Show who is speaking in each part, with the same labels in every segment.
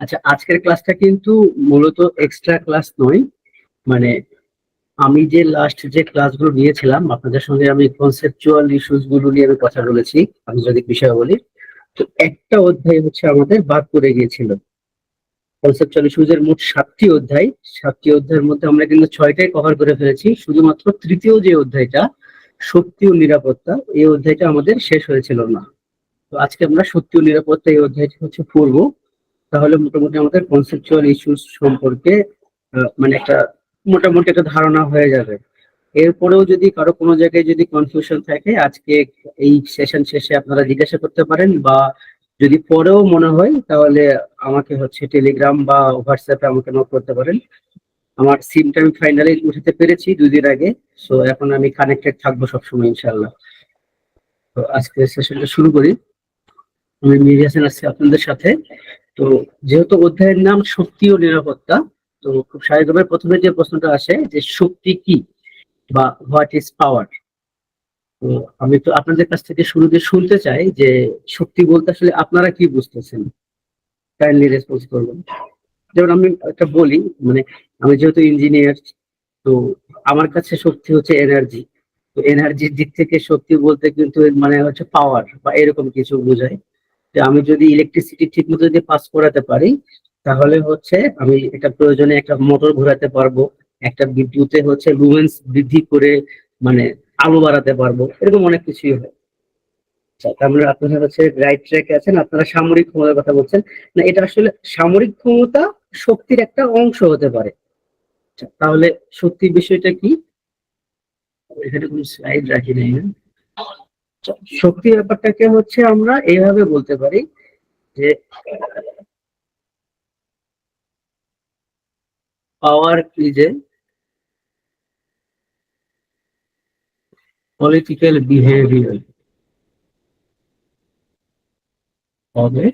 Speaker 1: আচ্ছা, আজকের ক্লাসটা কিন্তু মূলত এক্সট্রা ক্লাস নয়। মানে আমি যে লাস্ট যে ক্লাসগুলো নিয়েছিলাম আপনাদের সঙ্গে, আমি কনসেপচুয়াল ইস্যুস গুলো নিয়ে আমি কথা বলেছি, আন্তর্জাতিক বিষয় বলি। তো একটা অধ্যায় হচ্ছে আমাদের বাদ পড়ে গিয়েছিল। কনসেপচুয়াল ইস্যুস এর মোট 7টি অধ্যায়। 7টি অধ্যায়ের মধ্যে আমরা কিন্তু 6টাই কভার করে ফেলেছি। শুধুমাত্র তৃতীয় যে অধ্যায়টা, শক্তি ও নিরাপত্তা, এই অধ্যায়টা আমাদের শেষ হয়েছিল না। তো আজকে আমরা শক্তি ও নিরাপত্তা এই অধ্যায়টি হচ্ছে পড়বো। তাহলে মোটামুটি আমাদের কনসেপচুয়াল ইস্যুস সম্পর্কে মানে একটা মোটামুটি একটা ধারণা হয়ে যাবে। এরপরেও যদি কারো কোনো জায়গায় যদি কনফিউশন থাকে, আজকে এই সেশন শেষে আপনারা জিজ্ঞাসা করতে পারেন, বা যদি পরেও মনে হয় তাহলে আমাকে হচ্ছে টেলিগ্রাম বা হোয়াটসঅ্যাপে আমাকে নক করতে পারেন। আমার সিমটা আমি ফাইনালি উঠাতে পেরেছি 2 দিন আগে। সো এখন আমি কানেক্টেড থাকবো সবসময় ইনশাল্লাহ। তো আজকে সেশনটা শুরু করি। আমি মিহির হাসান আছি আপনাদের সাথে। তো যেহেতু অধ্যায়ের নাম শক্তি ও নিরাপত্তা, তো খুব স্বাভাবিকভাবে প্রথমে যে প্রশ্নটা আসে যে শক্তি কি, বা হোয়াট ইজ পাওয়ার। তো আমি তো আপনাদের কাছ থেকে শুরুতে শুনতে চাই যে শক্তি বলতে আসলে আপনারা কি বুঝতেছেন। কাইন্ডলি রেসপন্স করবেন। যেমন আমি একটা বলি, মানে আমি যেহেতু ইঞ্জিনিয়ার, তো আমার কাছে শক্তি হচ্ছে এনার্জি। তো এনার্জির দিক থেকে শক্তি বলতে কিন্তু মানে হচ্ছে পাওয়ার বা এরকম কিছু বোঝায়। যে আমি যদি ইলেকট্রিসিটি ঠিক মতো যদি পাস করাতে পারি, তাহলে হচ্ছে আমি একটা প্রয়োজনে একটা মোটর ঘোরাতে পারবো, একটা বিদ্যুতে হচ্ছে লুমেন্স বৃদ্ধি করে মানে আলো বাড়াতে পারবো, এরকম অনেক কিছুই হয়। আচ্ছা, তার মানে আপনারা হচ্ছে রাইট ট্র্যাকে আছেন। আপনারা সামরিক ক্ষমতার কথা বলছেন। না, এটা আসলে সামরিক ক্ষমতা শক্তির একটা অংশ হতে পারে। আচ্ছা, তাহলে শক্তির বিষয়টা কি? এখানে কোনো স্লাইড রাখি নাই না। আচ্ছা, শক্তি ব্যাপারটাকে হচ্ছে আমরা এইভাবে বলতে পারি যে power is a political behaviour of a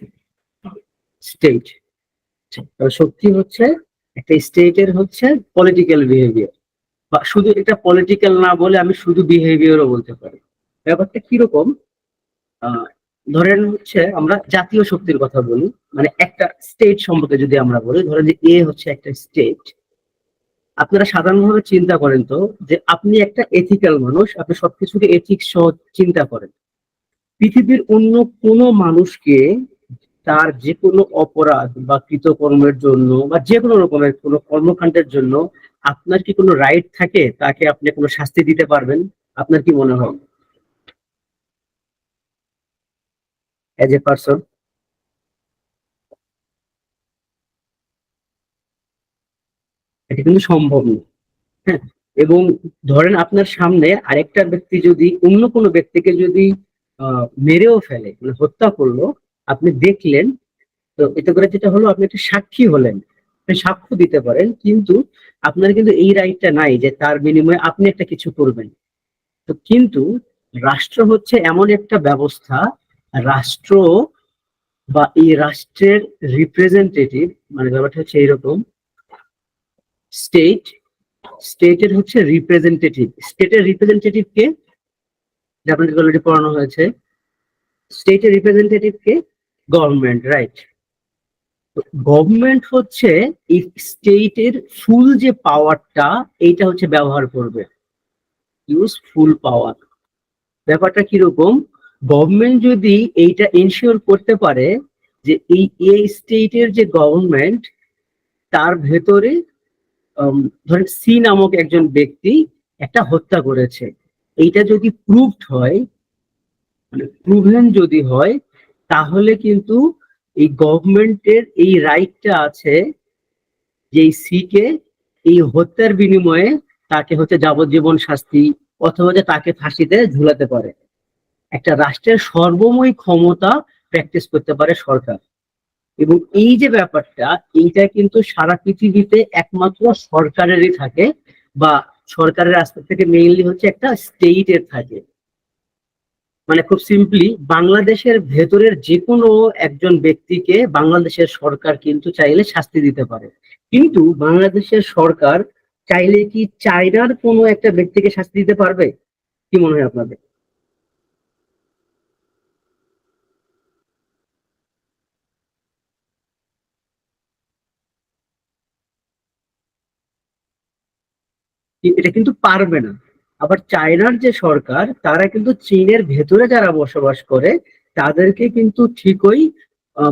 Speaker 1: state. শক্তি হচ্ছে একটা স্টেটের হচ্ছে পলিটিক্যাল বিহেভিয়ার, বা শুধু এটা পলিটিক্যাল না বলে আমি শুধু বিহেভিয়ারও বলতে পারি। ব্যাপারটা কিরকম? আহ, ধরেন হচ্ছে আমরা জাতীয় শক্তির কথা বলি, মানে একটা স্টেট সম্পর্কে যদি আমরা বলি, ধরেন যে এ হচ্ছে একটা স্টেট। আপনারা সাধারণভাবে চিন্তা করেন তো, যে আপনি একটা এথিক্যাল মানুষ, আপনি সবকিছুকে এথিক্স সহ চিন্তা করেন। পৃথিবীর অন্য কোনো মানুষকে তার যে কোনো অপরাধ বা কৃতকর্মের জন্য বা যে কোনো রকমের কোনো কর্মকাণ্ডের জন্য আপনার কি কোনো রাইট থাকে তাকে আপনি কোনো শাস্তি দিতে পারবেন? আপনার কি মনে হয় এজ এ পার্সন? এটা কিন্তু সম্ভব না। হ্যাঁ। এবং ধরেন আপনার সামনে আরেকটা ব্যক্তি যদি অন্য কোনো ব্যক্তিকে যদি মেরেও ফেলে, মানে হত্যা করলো, আপনি দেখলেন। তো এতে করে যেটা হলো, আপনি একটা সাক্ষী হলেন, আপনি সাক্ষ্য দিতে পারেন, কিন্তু আপনার কিন্তু এই রাইটটা নাই যে তার বিনিময়ে আপনি একটা কিছু করবেন। তো কিন্তু রাষ্ট্র হচ্ছে এমন একটা ব্যবস্থা, রাষ্ট্র বা এই রাষ্ট্রের রিপ্রেজেন্টেটিভ, মানে ব্যাপারটা হচ্ছে এরকম। স্টেট, স্টেটের হচ্ছে রিপ্রেজেন্টেটিভ। স্টেটের রিপ্রেজেন্টেটিভ কে? যে আপনাদের অলরেডি পড়ানো হয়েছে। স্টেটের রিপ্রেজেন্টেটিভ কে? Government, right. গভর্নমেন্ট হচ্ছে এই স্টেটের ফুল যে পাওয়ারটা, এইটা হচ্ছে ব্যবহার করবে, ইউজ ফুল পাওয়ার। ব্যাপারটা কিরকম? গভর্নমেন্ট যদি এইটা এনশিওর করতে পারে যে এই স্টেটের যে গভর্নমেন্ট, তার ভেতরে ধরেন সি নামক একজন ব্যক্তি একটা হত্যা করেছে, এইটা যদি প্রুভড হয়, মানে প্রুভেন যদি হয়, তাহলে কিন্তু এই গভর্নমেন্টের এই রাইটটা আছে যে সি কে এই হত্যার বিনিময়ে তাকে হচ্ছে যাবজ্জীবন শাস্তি অথবা যে তাকে ফাঁসিতে ঝুলাতে পারে। একটা রাষ্ট্রের সর্বময় ক্ষমতা প্র্যাকটিস করতে পারে সরকার। এবং এই যে ব্যাপারটা, এইটা কিন্তু সারা পৃথিবীতে একমাত্র সরকারেরই থাকে, বা সরকারের আস্তে থেকে মেইনলি হচ্ছে একটা স্টেটের থাকে। মানে খুব সিম্পলি, বাংলাদেশের ভেতরের যে কোনো একজন ব্যক্তিকে বাংলাদেশের সরকার কিন্তু চাইলে শাস্তি দিতে পারে। কিন্তু বাংলাদেশের সরকার চাইলে কি চায়নার কোনো একটা ব্যক্তিকে শাস্তি দিতে পারবে? কি মনে হয় আপনাদের? এটা কিন্তু পারবে না। আবার চায়নার যে সরকার, তারা কিন্তু চীনের ভেতরে যারা বসবাস করে তাদেরকে কিন্তু ঠিকই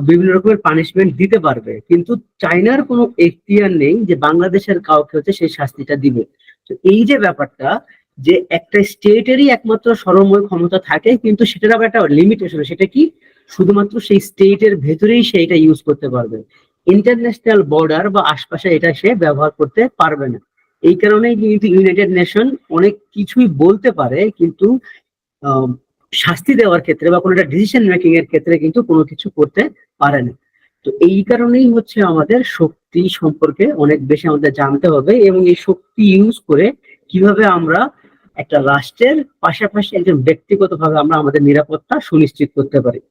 Speaker 1: বিভিন্ন রকমের পানিশমেন্ট দিতে পারবে, কিন্তু চায়নার কোনো এখতিয়ার নেই যে বাংলাদেশের কাউকে হচ্ছে সেই শাস্তিটা দিবে। তো এই যে ব্যাপারটা, যে একটা স্টেটেরই একমাত্র সর্বময় ক্ষমতা থাকে, কিন্তু সেটার আবার একটা লিমিটেশন, সেটা কি, শুধুমাত্র সেই স্টেটের ভেতরেই সে এটা ইউজ করতে পারবে, ইন্টারন্যাশনাল বর্ডার বা আশপাশে এটা সে ব্যবহার করতে পারবে না। এই কারণেই কিন্তু ইউনাইটেড নেশন অনেক কিছুই বলতে পারে, কিন্তু আহ, শাস্তি দেওয়ার ক্ষেত্রে বা কোনো একটা ডিসিশন মেকিং এর ক্ষেত্রে কিন্তু কোনো কিছু করতে পারে না। তো এই কারণেই হচ্ছে আমাদের শক্তি সম্পর্কে অনেক বেশি আমাদের জানতে হবে, এবং এই শক্তি ইউজ করে কিভাবে আমরা একটা রাষ্ট্রের পাশাপাশি একজন ব্যক্তিগতভাবে আমরা আমাদের নিরাপত্তা সুনিশ্চিত করতে পারি।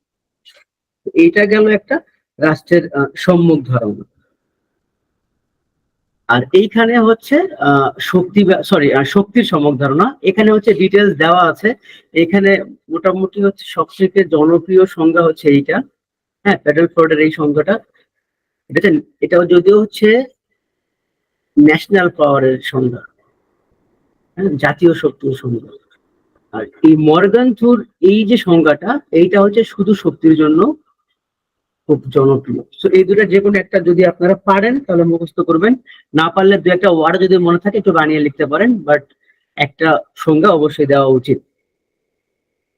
Speaker 1: এইটা গেল একটা রাষ্ট্রের সম্মুখ ধারণা। আর এইখানে হচ্ছে শক্তির সম্যক ধারণা, এখানে হচ্ছে ডিটেলস দেওয়া আছে। এখানে মোটামুটি হচ্ছে সবথেকে জনপ্রিয় সংজ্ঞা হচ্ছে এইটা। হ্যাঁ, প্যাডেল ফোর্ডের এই সংজ্ঞাটা, এটা এটা যদিও হচ্ছে ন্যাশনাল পাওয়ারের সংজ্ঞা, হ্যাঁ, জাতীয় শক্তির সংজ্ঞা। আর এই মর্গান থুর এই যে সংজ্ঞাটা, এইটা হচ্ছে শুধু শক্তির জন্য খুব জনপ্রিয়। তো এই দুটা যে কোনো একটা যদি আপনারা পারেন তাহলে মুখস্থ করবেন, না পারলে দু একটা ওয়ার্ড যদি মনে থাকে একটু বানিয়ে লিখতে পারেন, বাট একটা সংজ্ঞা অবশ্যই দেওয়া উচিত।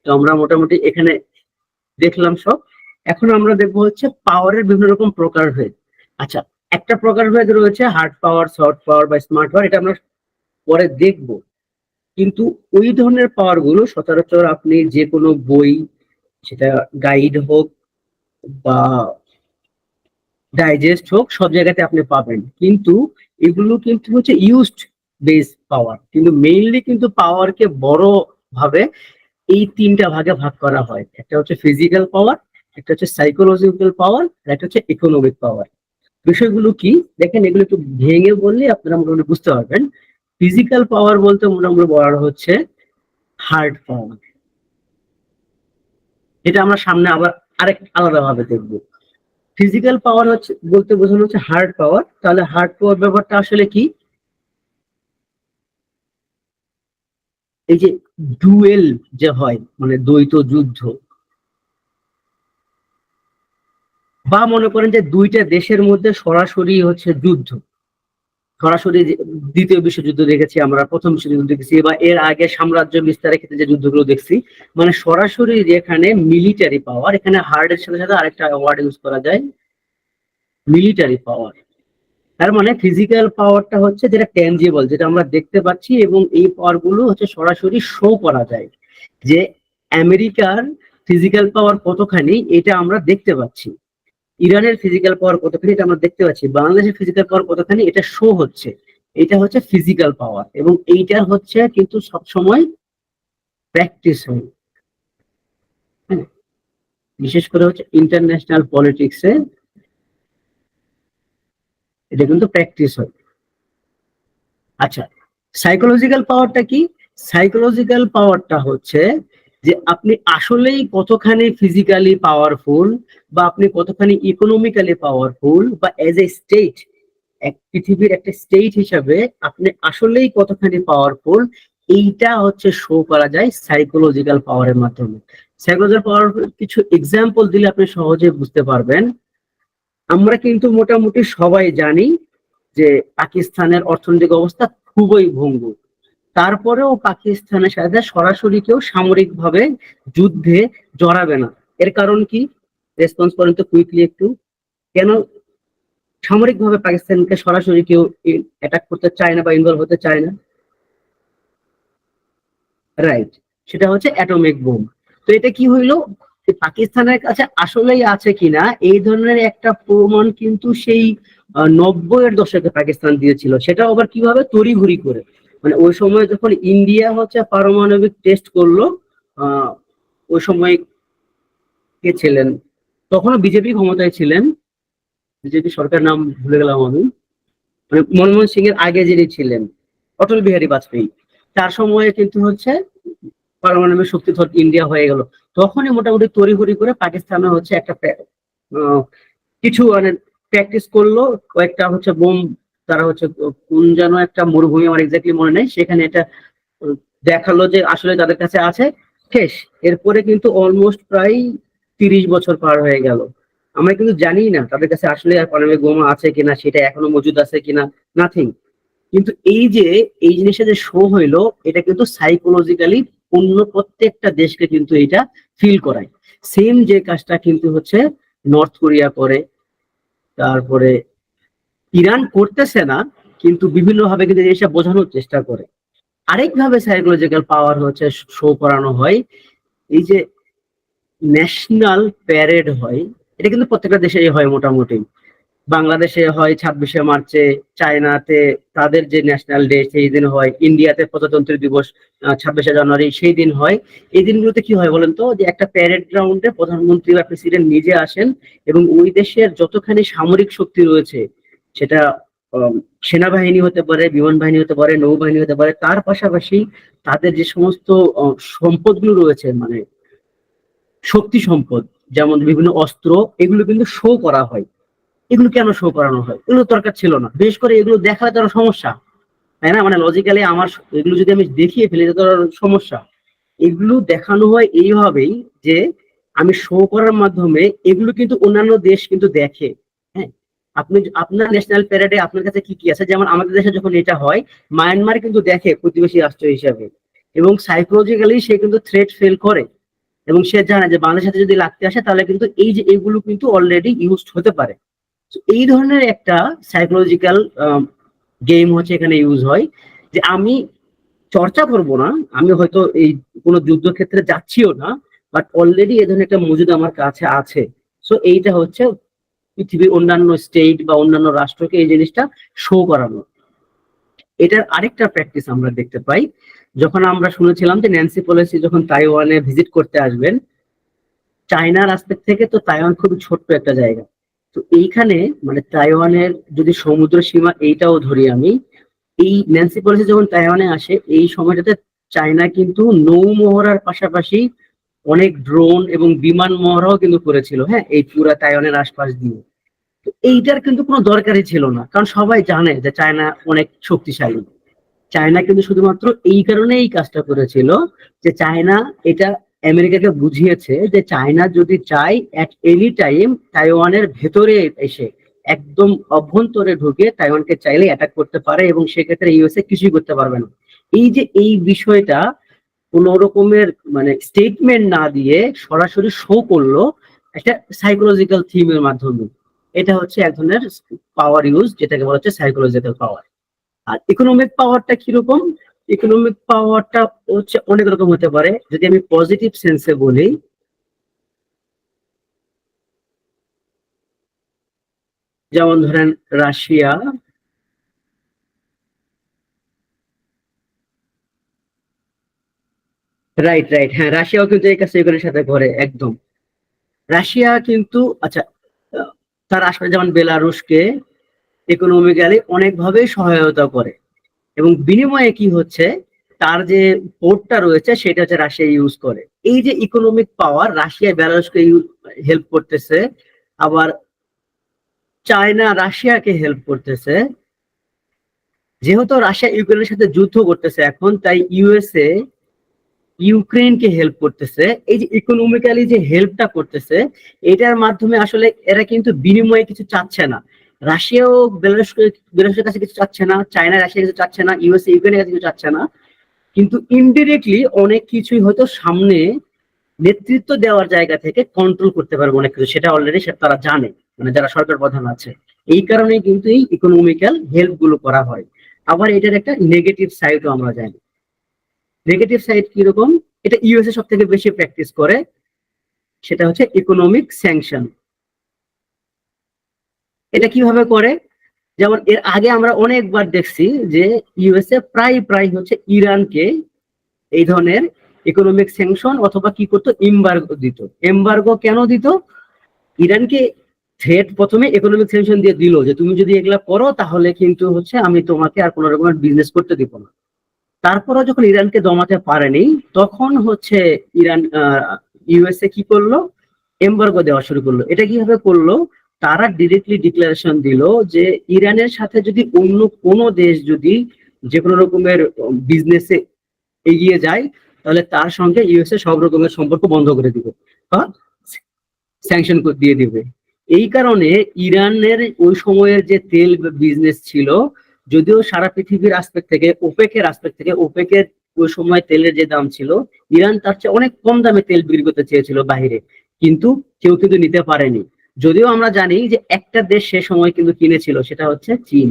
Speaker 1: তো আমরা মোটামুটি এখানে দেখলাম সব। এখন আমরা দেখবো হচ্ছে পাওয়ারের বিভিন্ন রকম প্রকারভেদ। আচ্ছা, একটা প্রকারভেদ রয়েছে হার্ড পাওয়ার, সফট পাওয়ার বা স্মার্ট পাওয়ার, এটা আমরা পরে দেখবো। কিন্তু ওই ধরনের পাওয়ার গুলো সচরাচর আপনি যে কোনো বই, সেটা গাইড হোক বা ডাইজেস্ট হোক, সব জায়গাতে আপনি পাবেন, কিন্তু এগুলো কিন্তু হচ্ছে ইউজড বেস পাওয়ার। কিন্তু মেইনলি কিন্তু পাওয়ারকে বড় ভাবে এই তিনটা ভাগে ভাগ করা হয়। একটা হচ্ছে ফিজিক্যাল পাওয়ার, একটা হচ্ছে সাইকোলজিক্যাল পাওয়ার, আর একটা হচ্ছে ইকোনমিক পাওয়ার। বিষয়গুলো কি দেখেন, এগুলো একটু ভেঙে বললে আপনারা মোটামুটি বুঝতে পারবেন। ফিজিক্যাল পাওয়ার বলতে মোটামুটি বলা হচ্ছে হার্ড পাওয়ার, এটা আমরা সামনে আবার আরেক আলাদা ভাবে দেখবো। ফিজিক্যাল পাওয়ার হচ্ছে বলতে বোঝানো হচ্ছে হার্ড পাওয়ার। তাহলে হার্ড পাওয়ার ব্যাপারটা আসলে কি, এই যে ডুয়েল যে হয়, মানে দ্বৈত যুদ্ধ, বা মনে করেন যে দুইটা দেশের মধ্যে সরাসরি হচ্ছে যুদ্ধ, সরাসরি দ্বিতীয় বিশ্বযুদ্ধ দেখেছি আমরা, প্রথম বিশ্বযুদ্ধ দেখেছি, বা এর আগে সাম্রাজ্য বিস্তারের ক্ষেত্রে যে যুদ্ধগুলো দেখছি, মানে সরাসরি যেখানে মিলিটারি পাওয়ার, এখানে হার্ডের সাথে সাথে আরেকটা ওয়ার্ড ইউজ করা যায়, মিলিটারি পাওয়ার। তার মানে ফিজিক্যাল পাওয়ারটা হচ্ছে যেটা ট্যানজিবল, যেটা আমরা দেখতে পাচ্ছি, এবং এই পাওয়ার গুলো হচ্ছে সরাসরি শো করা যায়, যে আমেরিকার ফিজিক্যাল পাওয়ার কতখানি এটা আমরা দেখতে পাচ্ছি, ইরানের ফিজিক্যাল পাওয়ার কতখানি এটা আমরা দেখতে পাচ্ছি, বাংলাদেশের ফিজিক্যাল পাওয়ার কতখানি এটা শো হচ্ছে। এটা হচ্ছে ফিজিক্যাল পাওয়ার, এবং এইটা হচ্ছে কিন্তু সবসময় প্র্যাকটিস হয়। হ্যাঁ, বিশেষ করে হচ্ছে ইন্টারন্যাশনাল পলিটিক্সে এটা কিন্তু প্র্যাকটিস হয়। আচ্ছা, সাইকোলজিক্যাল পাওয়ারটা কি? সাইকোলজিক্যাল পাওয়ারটা হচ্ছে যে আপনি আসলেই কতখানি ফিজিক্যালি পাওয়ারফুল, বা আপনি কতখানি ইকোনমিক্যালি পাওয়ারফুল, বা এজ এ স্টেট, এক পৃথিবীর একটা স্টেট হিসাবে আপনি আসলেই কতখানি পাওয়ারফুল, এইটা হচ্ছে শো করা যায় সাইকোলজিক্যাল পাওয়ারের মাধ্যমে। সাইকোলজিক্যাল পাওয়ার কিছু এক্সাম্পল দিলে আপনি সহজে বুঝতে পারবেন। আমরা কিন্তু মোটামুটি সবাই জানি যে পাকিস্তানের অর্থনৈতিক অবস্থা খুবই ভঙ্গুর, তারপরেও পাকিস্তানের সাথে সরাসরি কেউ সামরিকভাবে যুদ্ধে জড়াবে না। এর কারণ কি? রেসপন্স করেন তো কুইকলি একটু। কেন সামরিকভাবে পাকিস্তানকে সরাসরি কেউ অ্যাটাক করতে চায় না বা ইনভলভ হতে চায় না? রাইট, সেটা হচ্ছে অ্যাটমিক বোম। তো এটা কি হইলো, পাকিস্তানের কাছে আসলেই আছে কিনা এই ধরনের একটা প্রমাণ কিন্তু সেই 90-এর দশকে পাকিস্তান দিয়েছিল, সেটা আবার কিভাবে, তড়িঘড়ি করে। মানে ওই সময় যখন ইন্ডিয়া হচ্ছে পারমাণবিক টেস্ট করলো, আহ ওই সময় কে ছিলেন, তখনও বিজেপি ক্ষমতায় ছিলেন, বিজেপি সরকার নাম ভুলে গেলাম আমি, মানে মনমোহন সিং এর আগে যিনি ছিলেন, অটল বিহারী বাজপেয়ী, তার সময়ে কিন্তু হচ্ছে পারমাণবিক শক্তিধর ইন্ডিয়া হয়ে গেল। তখনই মোটামুটি তড়িঘড়ি করে পাকিস্তানে হচ্ছে একটা কিছু মানে প্র্যাকটিস করলো, কয়েকটা হচ্ছে বোম তারা হচ্ছে কোন যেন একটা মরুভূমি, আমার এক্স্যাক্টলি মনে নেই, সেখানে এটা দেখালো যে আসলে তাদের কাছে আছে, শেষ। এরপরে কিন্তু অলমোস্ট প্রায় 30 বছর পার হয়ে গেল, আমরা কিন্তু জানি না তাদের কাছে আসলে পারমাণবিক বোমা আছে কিনা, সেটা এখনো মজুদ আছে কিনা, নাথিং। কিন্তু এই যে এই জিনিসটা যে শো হইলো, এটা কিন্তু সাইকোলজিক্যালি অন্য প্রত্যেকটা দেশকে কিন্তু এটা ফিল করায়। সেম যে কাজটা কিন্তু হচ্ছে নর্থ কোরিয়া করে, তারপরে ইরান করতেছে না, কিন্তু বিভিন্ন ভাবে কিন্তু এই জিনিসটা বোঝানোর চেষ্টা করে। আরেকভাবে সাইকোলজিক্যাল পাওয়ার হচ্ছে শো করানো হয়, এই যে ন্যাশনাল প্যারেড হয়, এটা কিন্তু প্রত্যেকটা দেশেই হয় মোটামুটি। বাংলাদেশে হয় 26শে মার্চে, চায়নাতে তাদের যে ন্যাশনাল ডে সেই দিন হয়, ইন্ডিয়াতে প্রজাতন্ত্র দিবস 26শে জানুয়ারি সেই দিন হয়। এই দিনগুলোতে কি হয় বলেন তো, যে একটা প্যারেড গ্রাউন্ডে প্রধানমন্ত্রী বা প্রেসিডেন্ট নিজে আসেন, এবং ওই দেশের যতখানি সামরিক শক্তি রয়েছে, সেটা আম, সেনাবাহিনী হতে পারে, বিমান বাহিনী হতে পারে, নৌবাহিনী হতে পারে, তার পাশাপাশি তাদের যে সমস্ত সম্পদগুলো রয়েছে, মানে শক্তি সম্পদ, যেমন বিভিন্ন অস্ত্র, এগুলো কিন্তু শো করা হয়। এগুলো কেন শো করানো হয়? এগুলো দরকার ছিল না, বিশেষ করে এগুলো দেখালে তো আরো সমস্যা, তাই না? মানে লজিক্যালি আমার এগুলো যদি আমি দেখিয়ে ফেলি তো আরো সমস্যা। এগুলো দেখানো হয় এইভাবেই যে আমি শো করার মাধ্যমে এগুলো কিন্তু অন্যান্য দেশ কিন্তু দেখে। হ্যাঁ, আপনি আপনার ন্যাশনাল প্যারেডে আপনার কাছে কি কি আছে, যেমন আমাদের দেশে যখন এটা হয়, মায়ানমার কিন্তু দেখে প্রতিবেশী রাষ্ট্র হিসাবে, এবং সাইকোলজিক্যালি সে কিন্তু থ্রেট ফেল করে, এবং সে জানে যে বাংলাদেশের সাথে যদি লাগতে আসে তাহলে কিন্তু এই যে এগুলো কিন্তু অলরেডি ইউজড হতে পারে। So, এই ধরনের একটা সাইকোলজিক্যাল গেম হচ্ছে এখানে ইউজ হয়, যে আমি চর্চা করব না, আমি হয়তো এই কোনো যুদ্ধক্ষেত্রে যাচ্ছিও না, বাট অলরেডি এই ধরনের একটা মজুদ আমার কাছে আছে। সো এইটা হচ্ছে পৃথিবীর অন্যান্য স্টেট বা অন্যান্য রাষ্ট্রকে এই জিনিসটা শো করানো। এটার আরেকটা প্র্যাকটিস আমরা দেখতে পাই, যখন আমরা শুনেছিলাম যে ন্যান্সি পেলোসি যখন তাইওয়ানে ভিজিট করতে আসবেন, চায়নার আসপেক্ট থেকে তো তাইওয়ান খুবই ছোট্ট একটা জায়গা। তো এইখানে মানে তাইওয়ানের যদি সমুদ্র সীমা এইটাও ধরি আমি, এই ন্যান্সি পেলোসি যখন তাইওয়ানে আসে এই সময়টাতে চায়না কিন্তু নৌ মহড়ার পাশাপাশি অনেক ড্রোন এবং বিমান মহড়াও কিন্তু করেছিল, হ্যাঁ, এই পুরা তাইওয়ানের আশপাশ দিয়ে। তো এইটার কিন্তু কোনো দরকারই ছিল না, কারণ সবাই জানে যে চায়না অনেক শক্তিশালী। চায়না কিন্তু শুধুমাত্র এই কারণে এই কাজটা করেছিল, যে চায়না এটা আমেরিকাকে বুঝিয়েছে যে চায়না যদি চায় এট এনি টাইম তাইওয়ানের ভেতরে এসে একদম অভ্যন্তরে ঢুকে তাইওয়ানকে চাইলে অ্যাটাক করতে পারে, এবং সেক্ষেত্রে ইউএসএ কিছুই করতে পারবে না। এই যে এই বিষয়টা কোন রকমের মানে স্টেটমেন্ট না দিয়ে সরাসরি শো করলো একটা সাইকোলজিক্যাল থিমের মাধ্যমে। এটা হচ্ছে এক ধরনের পাওয়ার ইউজ, যেটাকে বলা হচ্ছে সাইকোলজিক্যাল পাওয়ার। আর ইকোনমিক পাওয়ারটা কিরকম? ইকোনমিক পাওয়ারটা হচ্ছে অনেক রকম হতে পারে, যদি আমি পজিটিভ সেন্সে বলি, যেমন ধরেন রাশিয়া, রাইট রাইট, হ্যাঁ, রাশিয়াও কিন্তু এই কাজটা ইউক্রেনের সাথে করে একদম। রাশিয়া কিন্তু আচ্ছা, আহ, তার আশপাশে যেমন বেলারুশকে ইকোনমিক্যালি অনেকভাবে সহায়তা করে, এবং বিনিময়ে কি হচ্ছে, তার যে পোর্টটা রয়েছে সেটা হচ্ছে রাশিয়া ইউজ করে। এই যে ইকোনমিক পাওয়ার, রাশিয়া বেলারুশকে হেল্প করতেছে, আবার চায়না রাশিয়াকে হেল্প করতেছে। যেহেতু রাশিয়া ইউক্রেনের সাথে যুদ্ধ করতেছে এখন, তাই ইউএসএ ইউক্রেনকে হেল্প করতেছে। এই যে ইকোনমিক্যালি যে হেল্পটা করতেছে, এটার মাধ্যমে আসলে এরা কিন্তু বিনিময়ে কিছু চাচ্ছে না। রাশিয়াও বেলারুশের কাছে কিছু চাচ্ছে না, চায়না রাশিয়ার কিছু চাচ্ছে না, ইউএসএ ইউক্রেনের কাছে কিছু চাচ্ছে না, কিন্তু ইনডিরেক্টলি অনেক কিছুই হয়তো সামনে নেতৃত্ব দেওয়ার জায়গা থেকে কন্ট্রোল করতে পারবে অনেক কিছু, সেটা অলরেডি তারা জানে, মানে যারা সরকার প্রধান আছে। এই কারণেই কিন্তু এই ইকোনমিক্যাল হেল্প গুলো করা হয়। আবার এটার একটা নেগেটিভ সাইডও আমরা জানি। নেগেটিভ সাইড কিরকম? এটা ইউএসএ সব থেকে বেশি প্র্যাকটিস করে, সেটা হচ্ছে ইকোনমিক স্যাংশন। এটা কিভাবে করে? যেমন এর আগে আমরা অনেকবার দেখছি যে ইউএসএ প্রায় প্রায় হচ্ছে ইরানকে এই ধরনের ইকোনমিক স্যাংশন অথবা কি করতো, এমবার্গো দিত। এমবার্গো কেন দিত? ইরানকে থ্রেট প্রথমে ইকোনমিক স্যাংশন দিয়ে দিল, যে তুমি যদি এগুলা করো তাহলে কিন্তু হচ্ছে আমি তোমাকে আর কোনো রকমের বিজনেস করতে দিব না। তারপরও যখন ইরানকে দমাতে পারেনি, তখন হচ্ছে ইরান ইউএসএ কি করলো, এমবার্গো দেওয়া শুরু করলো। এটা কিভাবে করলো? তারা ডিরেক্টলি ডিক্লারেশন দিল যে ইরানের সাথে যদি অন্য কোনো দেশ যদি যে কোনো রকমের বিজনেসে এগিয়ে যায়, তাহলে তার সঙ্গে ইউএসএ সব রকমের সম্পর্ক বন্ধ করে দিবে বা স্যাংশন দিয়ে দিবে। এই কারণে ইরানের ওই সময়ের যে তেল বিজনেস ছিল, যদিও সারা পৃথিবীর আসপেক্ট থেকে ওপেকের ওই সময় তেলের যে দাম ছিল, ইরান তার চেয়ে অনেক কম দামে তেল বিক্রি করতে চেয়েছিল বাহিরে, কিন্তু কেউ কিন্তু নিতে পারেনি। যদিও আমরা জানি যে একটা দেশ সে সময় কিন্তু কিনেছিল, সেটা হচ্ছে চীন।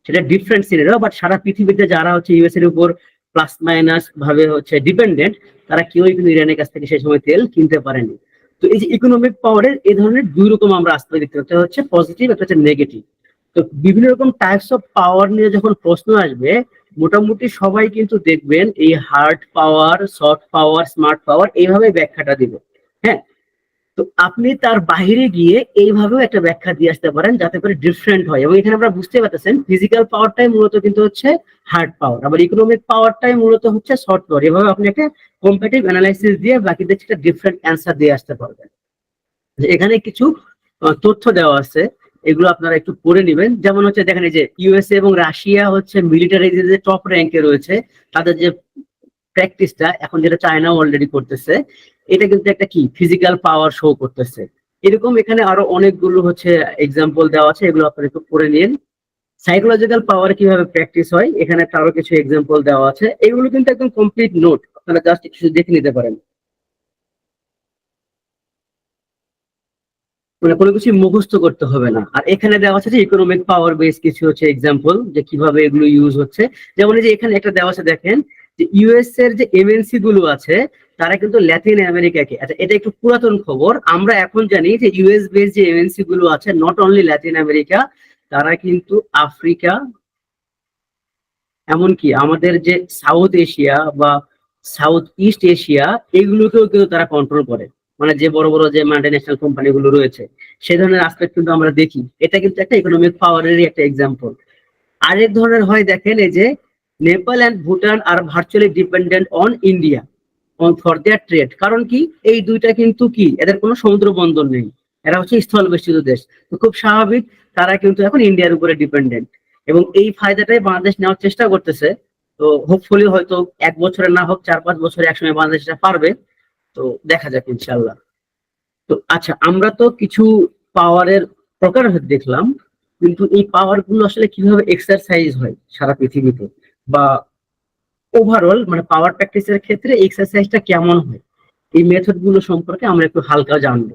Speaker 1: সেটা ডিফারেন্ট সিনারিও, বাট সারা পৃথিবীতে যারা হচ্ছে ইউএস এর উপর প্লাস মাইনাস ভাবে হচ্ছে ডিপেন্ডেন্ট, তারা কেউই কিন্তু ইরানের কাছ থেকে সেই সময় তেল কিনতে পারেনি। তো এই যে ইকোনমিক পাওয়ারের এই ধরনের দুই রকম আমরা আসতে দেখতে পাচ্ছি, একটা হচ্ছে পজিটিভ, একটা হচ্ছে নেগেটিভ। তো বিভিন্ন রকম টাইপস অফ পাওয়ার নিয়ে যখন প্রশ্ন আসবে, মোটামুটি সবাই কিন্তু দেখবেন এই hard power, soft power, smart পাওয়ার এইভাবে ব্যাখ্যাটা দিবে। হ্যাঁ, তো আপনি তার বাইরে গিয়ে এইভাবেও একটা ব্যাখ্যা দিয়ে আসতে পারেন যাতে করে ডিফারেন্ট হয়। এবং এখানে আমরা বুঝতে পারতেছেন ফিজিক্যাল পাওয়ারটাই মূলত কিন্তু হচ্ছে হার্ড পাওয়ার, আবার ইকোনমিক পাওয়ারটাই মূলত হচ্ছে সফট পাওয়ার। এভাবে আপনি একটা কম্পারেটিভ অ্যানালাইসিস দিয়ে বাকিদের একটা ডিফারেন্ট অ্যান্সার দিয়ে আসতে পারবেন। এখানে কিছু তথ্য দেওয়া আছে, এগুলো আপনারা একটু পড়ে নেবেন। যেমন হচ্ছে দেখেন, এই যে ইউএসএ এবং রাশিয়া হচ্ছে মিলিটারি যে টপ র্যাঙ্কে রয়েছে, তাদের যে প্র্যাকটিসটা এখন যেটা চায়না অলরেডি করতেছে, এটা কিন্তু একটা কি ফিজিক্যাল পাওয়ার শো করতেছে। এরকম এখানে আরো অনেকগুলো হচ্ছে এক্সাম্পল দেওয়া আছে, এগুলো আপনারা একটু পড়ে নিন। সাইকোলজিক্যাল পাওয়ার কিভাবে প্র্যাকটিস হয়, এখানে তারও কিছু এক্সাম্পল দেওয়া আছে। এগুলো কিন্তু একদম কমপ্লিট নোট, আপনারা জাস্ট কিছু দেখে নিতে পারেন, মানে কোনো কিছু মুখস্থ করতে হবে না। আর এখানে দেওয়া আছে যে ইকোনমিক পাওয়ার বেস কিছু হচ্ছে এক্সাম্পল, যে কিভাবে এগুলো ইউজ হচ্ছে। যেমন এই যে এখানে একটা দেওয়া আছে, দেখেন যে ইউএস এর যে এমএনসি গুলো আছে, তারা কিন্তু ল্যাটিন আমেরিকাকে, আচ্ছা এটা একটু পুরাতন খবর, আমরা এখন জানি যে ইউএস বেস যে এমএনসি গুলো আছে নট অনলি ল্যাটিন আমেরিকা, তারা কিন্তু আফ্রিকা, এমনকি আমাদের যে সাউথ এশিয়া বা সাউথ ইস্ট এশিয়া, এগুলোকেও কিন্তু তারা কন্ট্রোল করে। মানে যে বড় বড় যে মাল্টিন্যাশনাল কোম্পানি গুলো রয়েছে, সে ধরনের আসপেক্ট কিন্তু আমরা দেখি। এটা কিন্তু একটা ইকোনমিক পাওয়ারেরই একটা এক্সাম্পল। আরেক ধরনের হয়, দেখেন এই যে Nepal and Bhutan are virtually dependent on India on for their trade. কারণ কি, এই দুইটা কিন্তু কি, এদের কোনো সমুদ্র বন্দর নেই, এরা হচ্ছে স্থল বেষ্টিত দেশ। তো খুব স্বাভাবিক তারা কিন্তু এখন ইন্ডিয়ার উপরে ডিপেন্ডেন্ট, এবং এই ফায়দাটাই বাংলাদেশ নেওয়ার চেষ্টা করতেছে। তো হোপফুলি হয়তো 1 বছরে না হোক 4-5 বছরে একসময় বাংলাদেশ এটা পারবে। তো দেখা যাক ইনশাল্লাহ। তো আচ্ছা, আমরা তো কিছু পাওয়ারের প্রকার দেখলাম, কিন্তু এই পাওয়ার গুলো আসলে কিভাবে এক্সারসাইজ হয় সারা পৃথিবীতে, বা ওভারঅল মানে পাওয়ার প্র্যাকটিসের ক্ষেত্রে এক্সারসাইজটা কেমন হয়, এই মেথড গুলো সম্পর্কে আমরা একটু হালকা জানবো।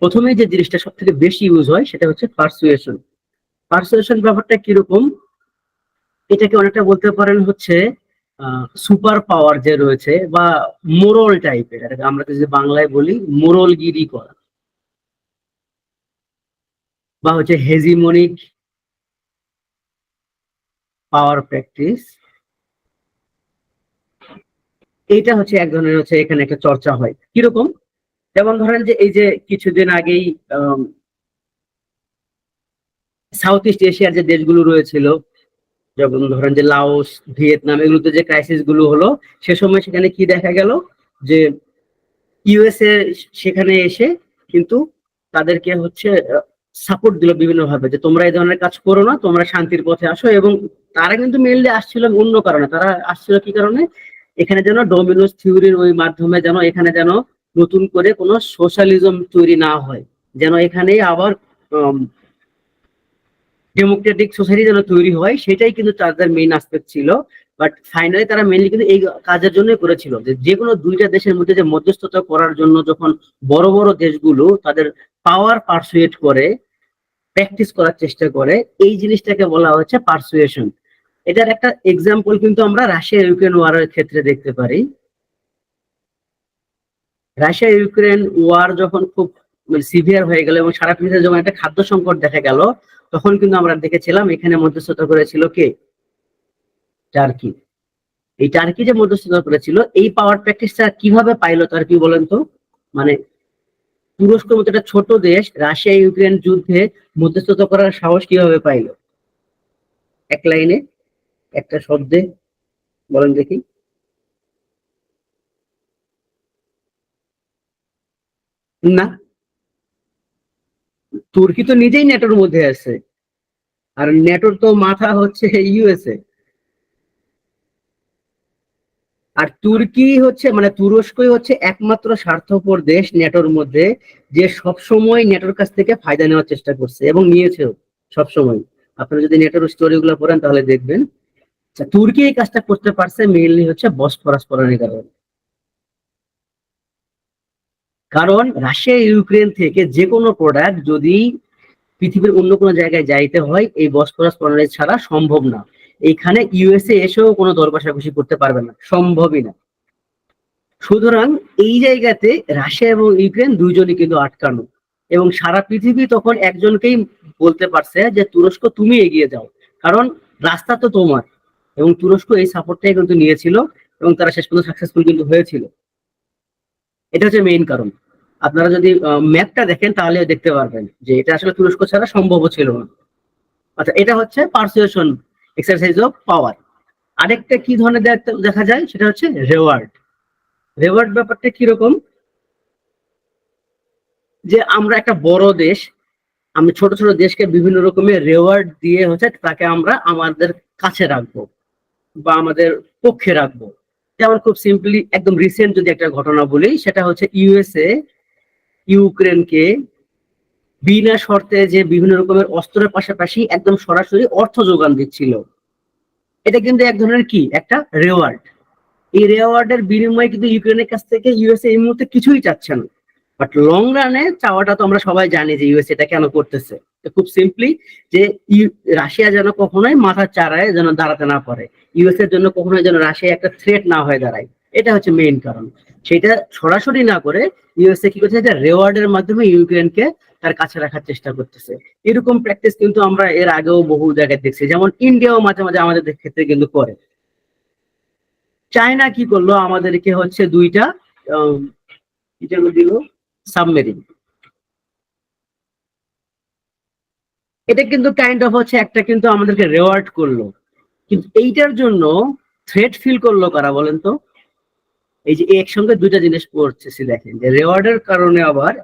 Speaker 1: প্রথমে যে জিনিসটা সব থেকে বেশি ইউজ হয় সেটা হচ্ছে পারসুয়েশন। পারসুয়েশন ব্যাপারটা কিরকম, এটাকে অনেকটা বলতে পারেন হচ্ছে সুপার পাওয়ার যে রয়েছে, বা মোরল টাইপের, আমরা যদি বাংলায় বলি মোরলগিরি করা, বা হচ্ছে হেজিমনিক পাওয়ার প্র্যাকটিস। এইটা হচ্ছে এক ধরনের হচ্ছে এখানে একটা চর্চা হয়। কিরকম, যেমন ধরেন যে এই যে কিছুদিন আগেই সাউথ ইস্ট এশিয়ার যে দেশগুলো রয়েছিল, যেমন ধরেন যে লাওস, ভিয়েতনাম, এগুলোতে যে ক্রাইসিস গুলো হলো, সে সময় সেখানে কি দেখা গেল যে ইউএসএ সেখানে এসে কিন্তু তাদেরকে হচ্ছে সাপোর্ট দিল বিভিন্ন ভাবে, যে তোমরা এই ধরনের কাজ করো না, তোমরা শান্তির পথে আসো। এবং তারা কিন্তু মেনলি আসছিল অন্য কারণে, তারা আসছিল কি কারণে, এখানে যেন ডোমিনোস থিওরির ওই মাধ্যমে যেন এখানে যেন নতুন করে কোনো সোশ্যালিজম তৈরি না হয়, যেন এখানে আবার ডেমোক্রেটিক সোসাইটি যেন তৈরি হয়, সেটাই কিন্তু তাদের মেইন আসপেক্ট ছিল। বাট ফাইনালি তারা মেইনলি কিন্তু এই কাজের জন্যই করেছিল, যে যে কোনো দুইটা দেশের মধ্যে যে মধ্যস্থতা করার জন্য যখন বড় বড় দেশগুলো তাদের পাওয়ার পারসুয়েট করে, প্র্যাকটিস করার চেষ্টা করে, এই জিনিসটাকে বলা হচ্ছে পারসুয়েশন। এটার একটা এক্সাম্পল কিন্তু আমরা রাশিয়া ইউক্রেন ওয়ারের ক্ষেত্রে দেখতে পারি। রাশিয়া ইউক্রেন ওয়ার যখন খুব সিভিয়ার হয়ে গেল এবং সারা পৃথিবীতে যখন একটা খাদ্য সংকট দেখা গেল, তখন কিন্তু আমরা দেখেছিলাম এখানে মধ্যস্থতা করেছিল কে, টার্কি। এই টার্কি যে মধ্যস্থতা করেছিল, এই পাওয়ার প্র্যাকটিসটা কিভাবে পাইলো টার্কি বলেন তো? মানে তুরস্কের মতো একটা ছোট দেশ রাশিয়া ইউক্রেন যুদ্ধে মধ্যস্থতা করার সাহস কিভাবে পাইলো? এক লাইনে, একটা শব্দে বলেন দেখি। না, তুর্কি তো নিজেই ন্যাটোর মধ্যে আছে, আর ন্যাটোর তো মাথা হচ্ছে ইউএসএ। আর তুর্কি হচ্ছে মানে তুরস্কই হচ্ছে একমাত্র স্বার্থপর দেশ ন্যাটোর মধ্যে, যে সবসময় ন্যাটোর কাছ থেকে ফায়দা নেওয়ার চেষ্টা করছে এবং নিয়েছেও সবসময়। আপনারা যদি ন্যাটোর স্টোরি গুলো পড়েন তাহলে দেখবেন। আচ্ছা, তুর্কি এই কাজটা করতে পারছে মেইনলি হচ্ছে বসফরাস পরানের কারণে। কারণ রাশিয়া ইউক্রেন থেকে যে কোনো প্রোডাক্ট যদি পৃথিবীর অন্য কোনো জায়গায় যাইতে হয়, এই বসফরাস প্রণালী ছাড়া সম্ভব না। এইখানে ইউএসএ এসেও কোনো দর কষাকষি করতে পারবে না, সম্ভবই না। সুতরাং এই জায়গাতে রাশিয়া এবং ইউক্রেন দুইজনই কিন্তু আটকানো, এবং সারা পৃথিবী তখন একজনকেই বলতে পারছে যে তুরস্ক তুমি এগিয়ে যাও, কারণ রাস্তা তো তোমার। এবং তুরস্ক এই সাপোর্টটাই কিন্তু নিয়েছিল, এবং তারা শেষ পর্যন্ত সাকসেসফুল কিন্তু হয়েছিল। এটা হচ্ছে মেইন কারণ। আপনারা যদি ম্যাপটা দেখেন তাহলে দেখতে পারবেন যে এটা আসলে তুরস্ক ছাড়া সম্ভব ছিল না। আচ্ছা, এটা হচ্ছে পারসুয়েশন এক্সারসাইজ অফ পাওয়ার। আরেকটা কি ধরনের দেখা যায় সেটা হচ্ছে রেওয়ার্ড। রেওয়ার্ড ব্যাপারটা কিরকম, যে আমরা একটা বড় দেশ, আমি ছোট ছোট দেশকে বিভিন্ন রকমের রেওয়ার্ড দিয়ে হচ্ছে তাকে আমরা আমাদের কাছে রাখবো বা আমাদের পক্ষে রাখবো। যেমন খুব সিম্পলি একদম রিসেন্ট যদি একটা ঘটনা বলি, সেটা হচ্ছে ইউএসএ ইউক্রেনকে বিনা শর্তে যে বিভিন্ন রকমের অস্ত্রের পাশাপাশি একদম সরাসরি অর্থ যোগান দিচ্ছিল। এটা কিন্তু এক ধরনের কি একটা রেওয়ার্ড। এই রেওয়ার্ডের বিনিময়ে কিন্তু ইউক্রেনের কাছ থেকে ইউএসএ এই মুহূর্তে কিছুই চাচ্ছে না। বাট লং রানে চাওয়াটা তো আমরা সবাই জানি যে ইউএসএ এটা কেন করতেছে। খুব সিম্পলি যে রাশিয়া যেন কখনোই মাথার চারায় যেন দাঁড়াতে না পারে, ইউএস এর জন্য কখনোই যেন রাশিয়া একটা থ্রেট না হয়ে দাঁড়ায়। এটা হচ্ছে মেইন কারণ। সেটা সরাসরি না করে ইউএসএ কি করছে, রেওয়ার্ডের মাধ্যমে ইউক্রেনকে তার কাছে রাখার চেষ্টা করতেছে। এরকম প্র্যাকটিস কিন্তু আমরা এর আগেও বহু জায়গায় দেখছি, যেমন ইন্ডিয়াও মাঝে মাঝে আমাদের ক্ষেত্রে কিন্তু করে। চায়না কি করলো, আমাদেরকে হচ্ছে দুইটা দিল সাবমেরিন। এটা কিন্তু কাইন্ড অফ হচ্ছে একটা কিন্তু আমাদেরকে রেওয়ার্ড করলো, কিন্তু এইটার জন্য থ্রেট ফিল করলো কারা বলেন তো? এই যে একসঙ্গে দুইটা জিনিস পড়তেছি, দেখেন যে রেওয়ার্ডের কারণে আবার